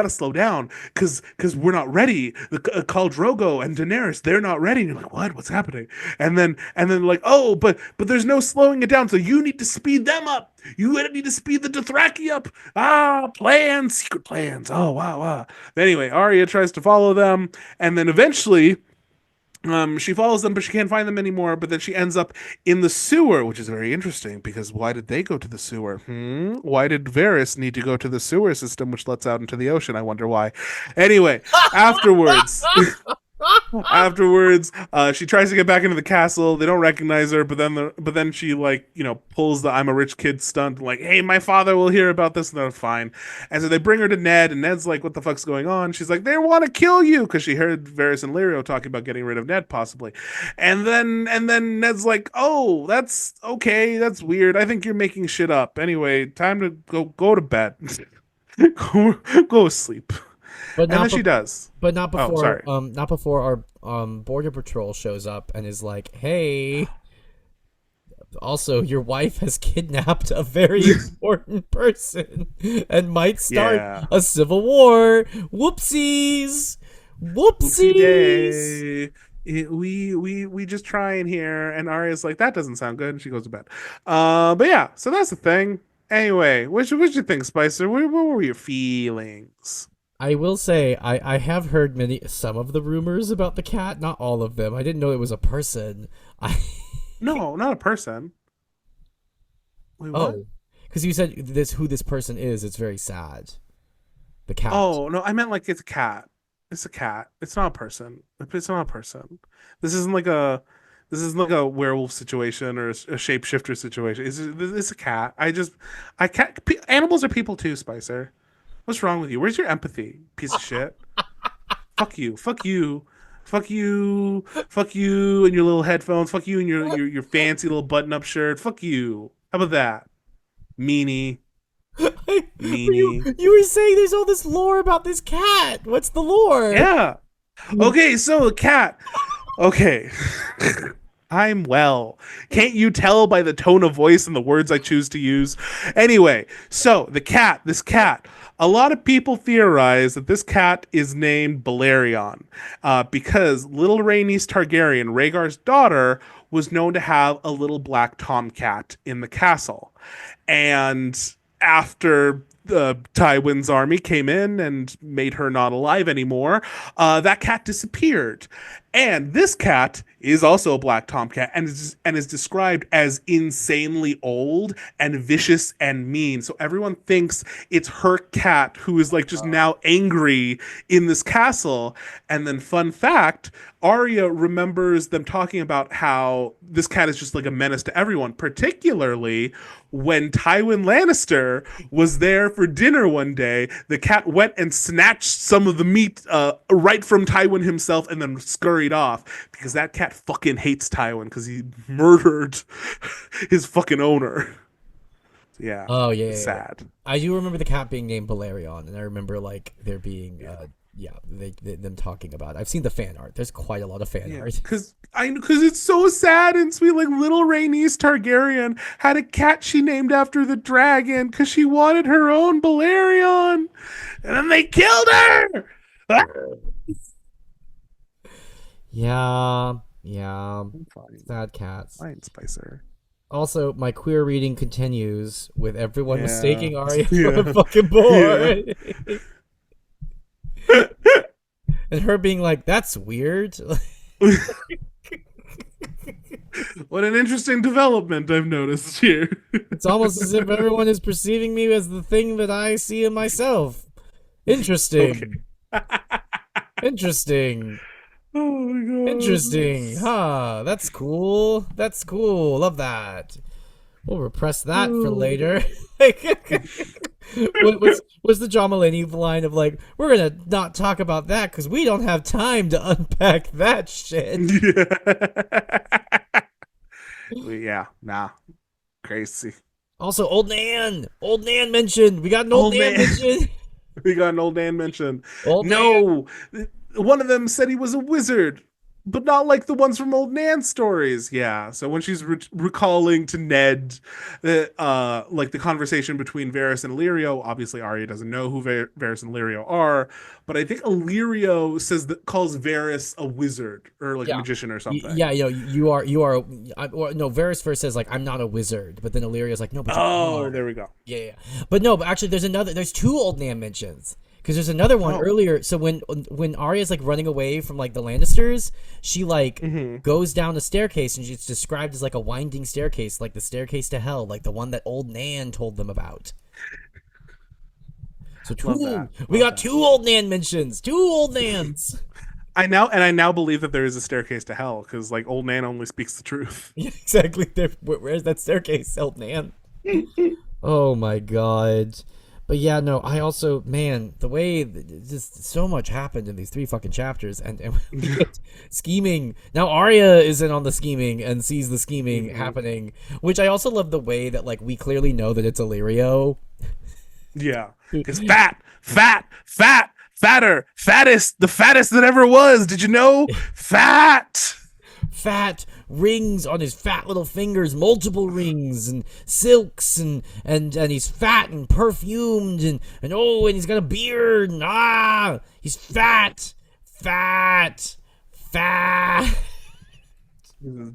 slow down because we're not ready. Khal Drogo and Daenerys, they're not ready. And you're like, what's happening? And then like, oh, but there's no slowing it down, so you need to speed them up. You need to speed the Dothraki up. Plans, secret plans. Oh wow. Anyway, Arya tries to follow them, and then eventually she follows them, but she can't find them anymore. But then she ends up in the sewer, which is very interesting because why did they go to the sewer? Why did Varys need to go to the sewer system, which lets out into the ocean? I wonder why. Anyway, afterwards, she tries to get back into the castle. They don't recognize her, but then she like pulls the "I'm a rich kid" stunt, like, "Hey, my father will hear about this," and they're fine. And so they bring her to Ned, and Ned's like, "What the fuck's going on?" She's like, "They want to kill you," because she heard Varys and Illyrio talking about getting rid of Ned possibly. And then Ned's like, "Oh, that's okay. That's weird. I think you're making shit up. Anyway, time to go to bed. go sleep." But and then she does. But not before. Oh, sorry. Not before our border patrol shows up and is like, "Hey, also your wife has kidnapped a very important person and might start a civil war. Whoopsies, whoopsies." We just trying here, and Arya's like, "That doesn't sound good," and she goes to bed. But yeah, so that's the thing. Anyway, what you think, Spicer? What were your feelings? I will say I have heard some of the rumors about the cat, not all of them. I didn't know it was a person. No, not a person. Wait, what? Oh, because you said who this person is. It's very sad. The cat. Oh no, I meant like it's a cat. It's a cat. It's not a person. It's not a person. This isn't like a werewolf situation or a shapeshifter situation. It's a cat. Animals are people too, Spicer. What's wrong with you? Where's your empathy, piece of shit? Fuck you, and your little headphones. Fuck you and your fancy little button-up shirt. Fuck you. How about that, meanie? Meanie. You were saying there's all this lore about this cat. What's the lore? Yeah. Okay, so the cat. Okay. I'm well. Can't you tell by the tone of voice and the words I choose to use? Anyway, so this cat. A lot of people theorize that this cat is named Balerion because little Rhaenys Targaryen, Rhaegar's daughter, was known to have a little black tomcat in the castle. And after Tywin's army came in and made her not alive anymore, that cat disappeared. And this cat is also a black tomcat and is described as insanely old and vicious and mean. So everyone thinks it's her cat who is like just now angry in this castle. And then fun fact, Arya remembers them talking about how this cat is just like a menace to everyone, particularly when Tywin Lannister was there for dinner one day, the cat went and snatched some of the meat right from Tywin himself and then scurried off because that cat fucking hates Tywin because he murdered his fucking owner. Yeah. Oh yeah, yeah, yeah. Sad. I do remember the cat being named Balerion, and I remember like there being yeah, them talking about it. I've seen the fan art. There's quite a lot of fan art. Because it's so sad and sweet. Like little Rhaenys Targaryen had a cat she named after the dragon because she wanted her own Balerion, and then they killed her. Ah! Yeah, yeah. Fine. Sad cats. Fine, Spicer. Also, my queer reading continues with everyone Yeah. mistaking Arya Yeah. for a fucking boy. And her being like, that's weird. What an interesting development I've noticed here. It's almost as if everyone is perceiving me as the thing that I see in myself. Interesting. Interesting. Oh my god. Interesting. Huh. That's cool. That's cool. Love that. We'll repress that for later. What's the John Mulaney line of like, we're gonna not talk about that because we don't have time to unpack that shit. Yeah, nah. Crazy. Also, Old Nan mentioned. We got an Old Nan mention. We got an Old Nan mention. Old No, one of them said he was a wizard, but not like the ones from Old Nan stories. Yeah, so when she's recalling to Ned, like the conversation between Varys and Illyrio, obviously Arya doesn't know who Varys and Illyrio are, but I think Illyrio calls Varys a wizard or like a magician or something. Yeah, you are. No, Varys first says like, I'm not a wizard, but then Illyrio's like, no, but you are. There we go. Yeah. But no, but actually, there's two Old Nan mentions. Because there's another one earlier. So when Arya's like running away from like the Lannisters, she like goes down the staircase and she's described as like a winding staircase, like the staircase to hell, like the one that Old Nan told them about. So we got two Old Nan mentions, two Old Nans. I now believe that there is a staircase to hell because like Old Nan only speaks the truth. Yeah, exactly. Where's that staircase, Old Nan? Oh my god. But yeah, no, I also, man, the way just so much happened in these 3 fucking chapters and we get scheming. Now Arya is in on the scheming and sees the scheming happening, which I also love the way that like we clearly know that it's Illyrio. Yeah. Because fatter, fattest, the fattest that ever was. Did you know? Fat Rings on his fat little fingers, multiple rings and silks and he's fat and perfumed and he's got a beard and he's fat.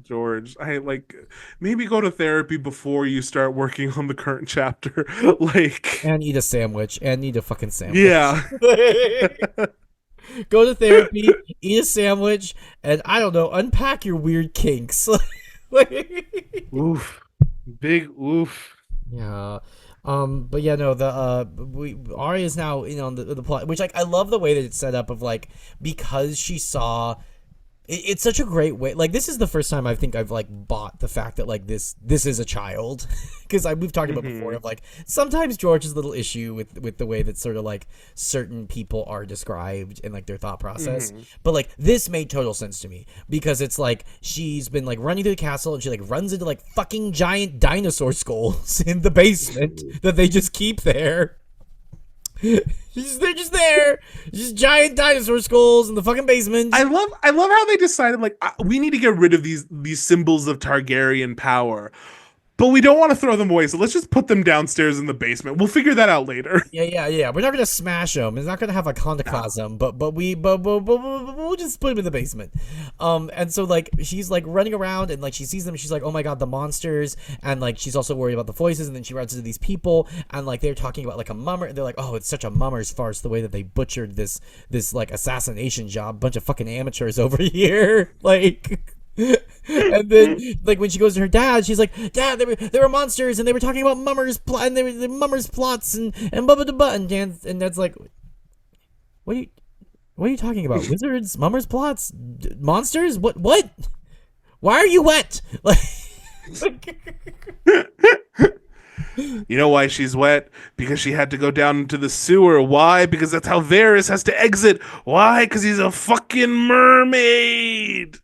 George, I like maybe go to therapy before you start working on the current chapter. Like, and eat a sandwich and eat a fucking sandwich. Yeah. Go to therapy, eat a sandwich, and I don't know, unpack your weird kinks. Oof. Big oof. Yeah. But yeah, no, Arya is now in on the plot, which like I love the way that it's set up of like, because she saw it's such a great way. Like, this is the first time I think I've like bought the fact that like this is a child, because we've talked about before of like sometimes George's little issue with the way that sort of like certain people are described and like their thought process. But like this made total sense to me because it's like she's been like running through the castle and she like runs into like fucking giant dinosaur skulls in the basement that they just keep there. They're just there, just giant dinosaur skulls in the fucking basement. I love how they decided like we need to get rid of these symbols of Targaryen power, but we don't want to throw them away, so let's just put them downstairs in the basement. We'll figure that out later. Yeah. We're not gonna smash them. It's not gonna have iconoclasm, but we'll just put them in the basement. And so like she's like running around and like she sees them. She's like, oh my god, the monsters, and like she's also worried about the voices. And then she runs into these people, and like they're talking about like a mummer. They're like, oh, it's such a mummer's farce the way that they butchered this like assassination job. Bunch of fucking amateurs over here, like. And then like when she goes to her dad, she's like, Dad, there were monsters and they were talking about mummers and they were the mummers plots and blah blah blah, and Dad's like, what are you talking about? Wizards, mummers plots, monsters, what why are you wet? Like You know why she's wet? Because she had to go down into the sewer. Why? Because that's how Varys has to exit. Why? Because he's a fucking mermaid.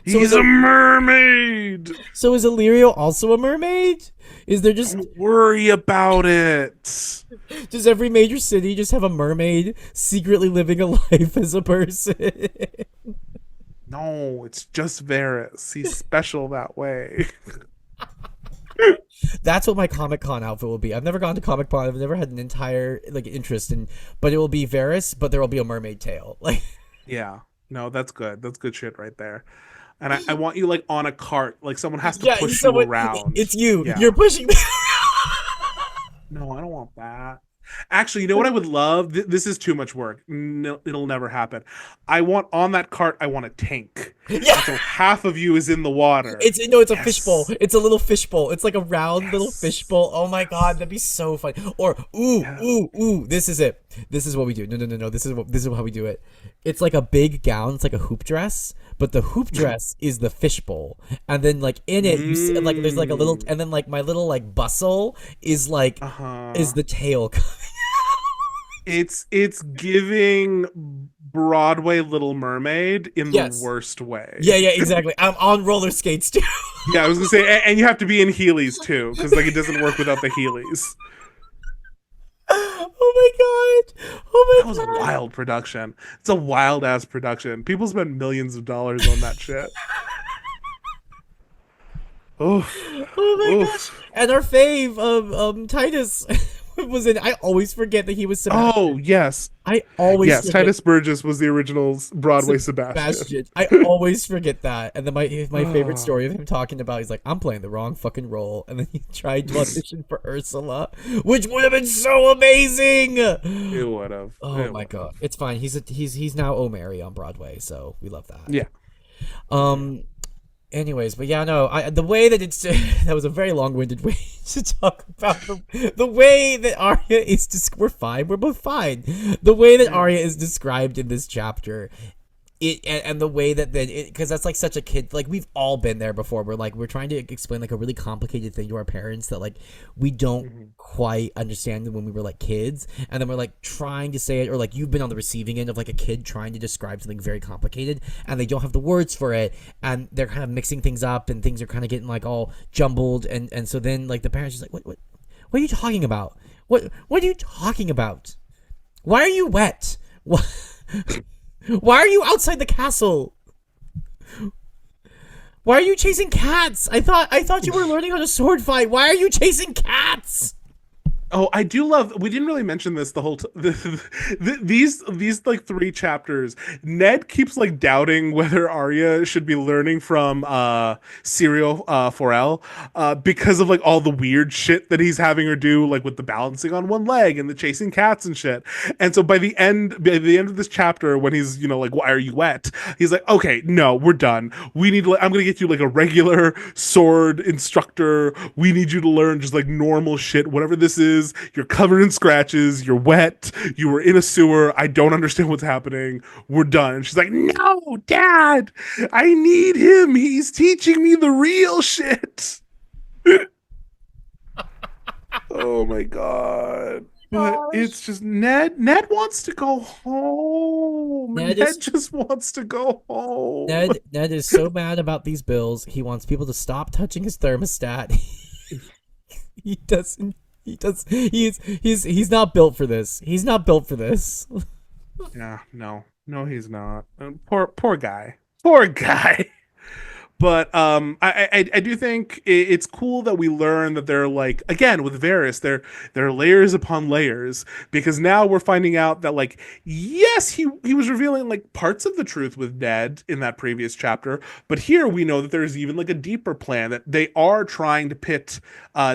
So is He's a mermaid. Illyrio also a mermaid? Is there just Don't worry about it. does every major city just have a mermaid secretly living a life as a person? No, it's just Varys. He's special that way. That's what my Comic Con outfit will be. I've never gone to Comic Con. I've never had an entire like interest in, but it will be Varys, but there will be a mermaid tail. Like, Yeah. No, that's good. That's good shit right there. And I want you like on a cart. Like someone has to yeah, push you someone, around. it's you. Yeah. You're pushing me. No, I don't want that. Actually, you know what I would love? This is too much work. No, it'll never happen. I want on that cart, I want a tank. Yeah. And so half of you is in the water. It's a Yes. fishbowl. It's a little fishbowl. It's like a round little Yes. fishbowl. Oh my god, that'd be so fun. Or Yeah. ooh, this is it. This is what we do. No. This is how we do it. It's like a big gown. It's like a hoop dress, but the hoop dress is the fishbowl, and then like in it you see like there's like a little, and then like my little like bustle is like is the tail. It's giving Broadway Little Mermaid in Yes. the worst way. Yeah, exactly. I'm on roller skates too. Yeah, I was gonna say, and you have to be in Heelys too, because like it doesn't work without the Heelys. Oh my god. Oh That my was a god. wild production. It's a wild ass production. People spend millions of dollars on that shit. Oof. Oh my gosh. Oof. And our fave, Titus was in. I always forget that he was Sebastian. Oh yes, I always yes. forget Titus Burgess was the original Broadway Sebastian. I always forget that. And then my favorite story of him talking about, he's like, I'm playing the wrong fucking role, and then he tried to audition for Ursula, which would have been so amazing. It would have. Oh my god, it's fine. He's now O'Mary on Broadway, so we love that. Yeah. Anyways, but yeah, no, the way that it's that was a very long-winded way to talk about the way that Arya is we're fine, we're both fine. The way that Arya is described in this chapter, and the way that then because that's like such a kid, like we've all been there before. We're trying to explain like a really complicated thing to our parents that like we don't quite understand when we were like kids, and then we're like trying to say it, or like you've been on the receiving end of like a kid trying to describe something very complicated and they don't have the words for it, and they're kind of mixing things up and things are kind of getting like all jumbled, and so then like the parents just like what are you talking about? What are you talking about? Why are you wet? What? Why are you outside the castle? Why are you chasing cats? I thought you were learning how to sword fight. Why are you chasing cats? Oh, I do love. We didn't really mention this the whole. These like 3 chapters. Ned keeps like doubting whether Arya should be learning from Serial Forel, because of like all the weird shit that he's having her do, like with the balancing on one leg and the chasing cats and shit. And so by the end of this chapter, when he's like, why are you wet? He's like, okay, no, we're done. We need. I'm gonna get you like a regular sword instructor. We need you to learn just like normal shit, whatever this is. You're covered in scratches. You're wet. You were in a sewer. I don't understand what's happening. We're done. And she's like, no, Dad, I need him. He's teaching me the real shit. Oh my God. But it's just Ned wants to go home. Ned just wants to go home. Ned is so mad about these bills. He wants people to stop touching his thermostat. He doesn't. He's not built for this. He's not built for this. Yeah, no, he's not. Poor guy. Poor guy. But I do think it's cool that we learn that they're like, again with Varys, they're layers upon layers, because now we're finding out that like, yes, he was revealing like parts of the truth with Ned in that previous chapter, but here we know that there's even like a deeper plan, that they are trying to pit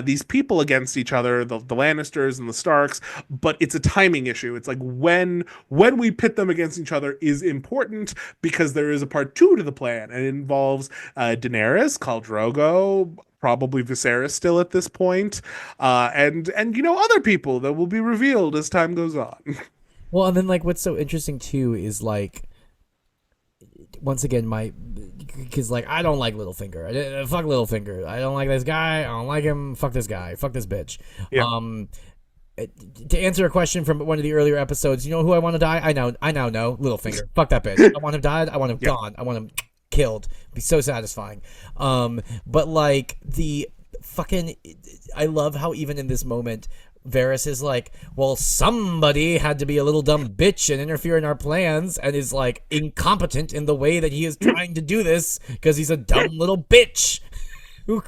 these people against each other, the Lannisters and the Starks, but it's a timing issue. It's like when we pit them against each other is important, because there is a part 2 to the plan, and it involves Daenerys, Khal Drogo, probably Viserys still at this point, and other people that will be revealed as time goes on. Well, and then like what's so interesting too is like once again, my because like I don't like Littlefinger. Fuck Littlefinger. I don't like this guy. I don't like him. Fuck this guy. Fuck this bitch. Yeah. To answer a question from one of the earlier episodes, you know who I want to die? I now know Littlefinger. Fuck that bitch. I want him died. I want him gone. I want him killed. It'd be so satisfying. But like the fucking, I love how even in this moment, Varys is like, well, somebody had to be a little dumb bitch and interfere in our plans, and is like incompetent in the way that he is trying to do this because he's a dumb little bitch who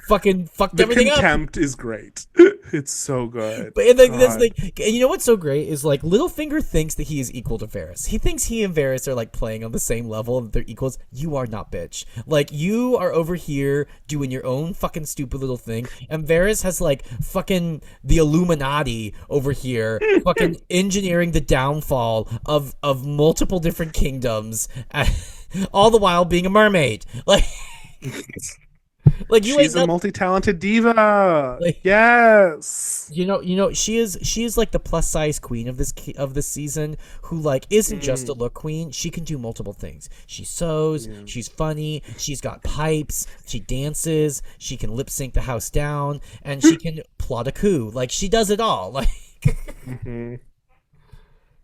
fucking fucked everything up. The contempt is great. It's so good. But and, like, and you know what's so great is like Littlefinger thinks that he is equal to Varys. He thinks he and Varys are like playing on the same level, that they're equals. You are not, bitch. Like, you are over here doing your own fucking stupid little thing, and Varys has like fucking the Illuminati over here, fucking engineering the downfall of multiple different kingdoms, all the while being a mermaid. Like. Like, you she's a multi-talented diva. Like, yes. You know, she is like the plus size queen of this season, who like isn't just a look queen. She can do multiple things. She sews. Yeah. She's funny. She's got pipes. She dances. She can lip sync the house down, and she can plot a coup. Like, she does it all. Like.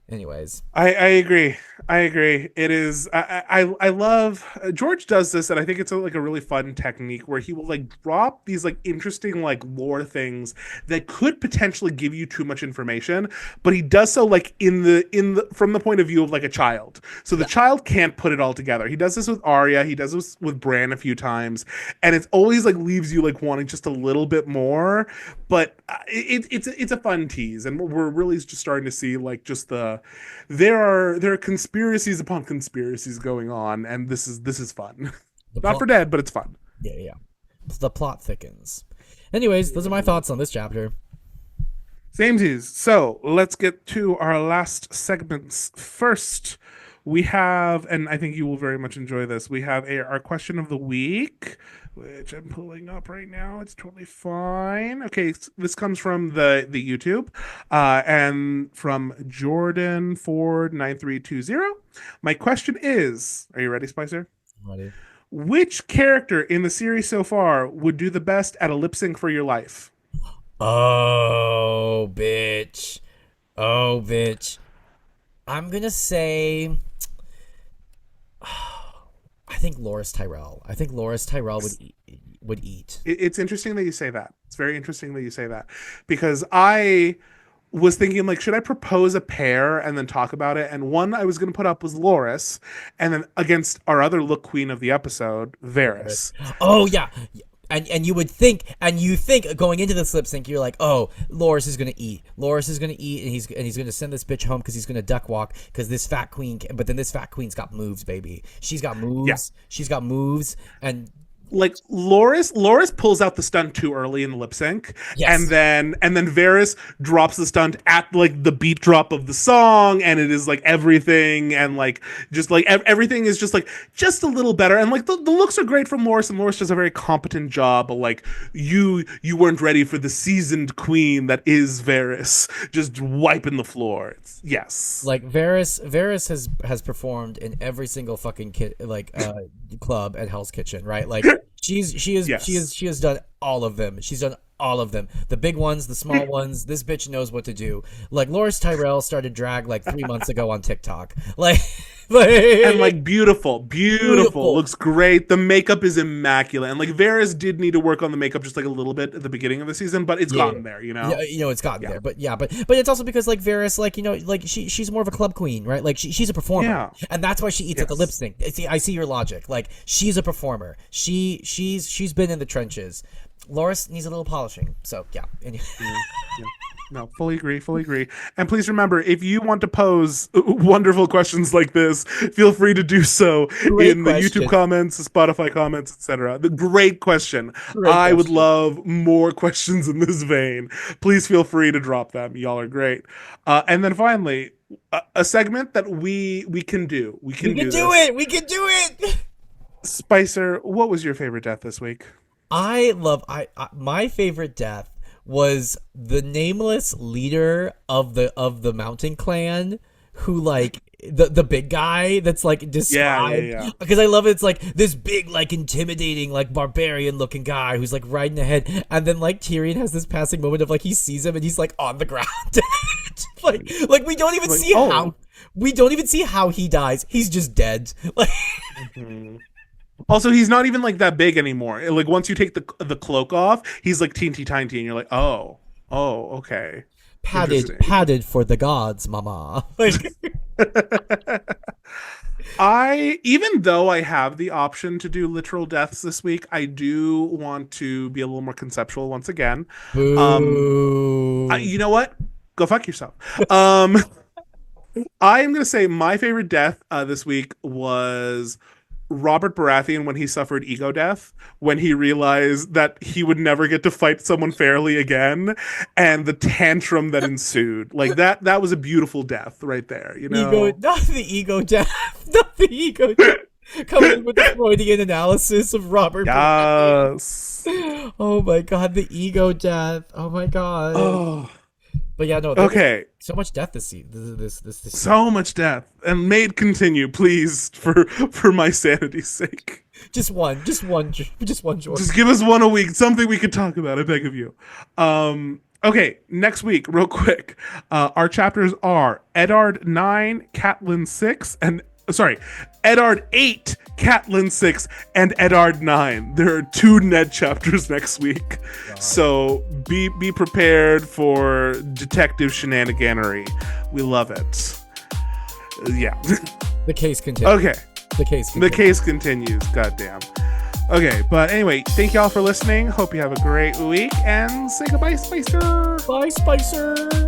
Anyways, I agree. It is. I love George does this, and I think it's like a really fun technique where he will like drop these like interesting like lore things that could potentially give you too much information, but he does so like in the from the point of view of like a child. So the child can't put it all together. He does this with Arya. He does this with Bran a few times, and it's always like leaves you like wanting just a little bit more. But it's a fun tease, and we're really just starting to see like just there are conspiracies upon conspiracies going on, and this is fun. Not for dead, but it's fun. Yeah. The plot thickens. Anyways, those are my thoughts on this chapter. Samesies. So let's get to our last segments. First, we have, and I think you will very much enjoy this, we have our question of the week, which I'm pulling up right now. It's totally fine. Okay, this comes from the YouTube, and from Jordan Ford 9320. My question is, are you ready, Spicer? I'm ready. Which character in the series so far would do the best at a lip sync for your life? Oh, bitch. I'm gonna say, I think Loras Tyrell. I think Loras Tyrell would eat. It's interesting that you say that. It's very interesting that you say that, because I was thinking, like, should I propose a pair and then talk about it? And one I was going to put up was Loras, and then against our other look queen of the episode, Varys. Oh yeah. And you think going into this lip sync, you're like, oh, Loras is gonna eat, and he's gonna send this bitch home because he's gonna duck walk because this fat queen. But then this fat queen's got moves, baby. She's got moves. Yeah. She's got moves, and like Loras pulls out the stunt too early in the lip sync, yes. and then Varys drops the stunt at like the beat drop of the song, and it is like everything, and like just like everything is just a little better, and like the looks are great from Loras, and Loras does a very competent job. But like you weren't ready for the seasoned queen that is Varys just wiping the floor. Yes, like Varys has performed in every single fucking club at Hell's Kitchen, right? Like she has done all of them. She's done all of them. The big ones, the small ones. This bitch knows what to do. Like Loras Tyrell started drag like 3 months ago on TikTok. And like beautiful, looks great. The makeup is immaculate, and like Varys did need to work on the makeup just like a little bit at the beginning of the season, but it's gotten there, you know. Yeah, it's gotten there, but it's also because like Varys, like, you know, like she's more of a club queen, right? Like she's a performer, and that's why she eats at the lip sync. I see your logic. Like she's a performer. She's been in the trenches. Loras needs a little polishing. So yeah. No, fully agree. And please remember, if you want to pose wonderful questions like this, feel free to do so in the YouTube comments, the Spotify comments, etc. The great question. I would love more questions in this vein. Please feel free to drop them. Y'all are great. And then finally, a segment that we can do. We can do it. Spicer, what was your favorite death this week? My favorite death was the nameless leader of the Mountain Clan who like the big guy that's like described. Yeah. Because I love it. It's like this big, like intimidating, like barbarian looking guy who's like riding ahead, and then like Tyrion has this passing moment of like he sees him and he's like on the ground. like we don't even Like, see oh. how we don't even see how he dies. He's just dead. Like Also, he's not even like that big anymore. Like once you take the cloak off, he's like teeny tiny, and you're like, oh, okay. padded for the gods, mama. Like Even though I have the option to do literal deaths this week, I do want to be a little more conceptual once again. boo. You know what? Go fuck yourself. I'm gonna say my favorite death this week was Robert Baratheon when he suffered ego death, when he realized that he would never get to fight someone fairly again, and the tantrum that ensued. Like that was a beautiful death right there, you know? Not the ego death. Not the ego death. Coming in with the Freudian analysis of Robert. Yes. Oh my god, the ego death. Oh my god. Oh. But yeah, no. Okay. So much death this season. This So much death. And made continue, please, for my sanity's sake. Just one, Jordan. Just give us one a week. Something we could talk about, I beg of you. Okay, next week, real quick. Our chapters are Eddard IX, Catelyn VI, and Eddard VIII, Catelyn VI, and Eddard IX. There are 2 Ned chapters next week. God. So be prepared for detective shenaniganery. We love it. Yeah. The case continues. Okay. The case continues. Goddamn. Okay, but anyway, thank y'all for listening. Hope you have a great week, and say goodbye, Spicer. Bye, Spicer.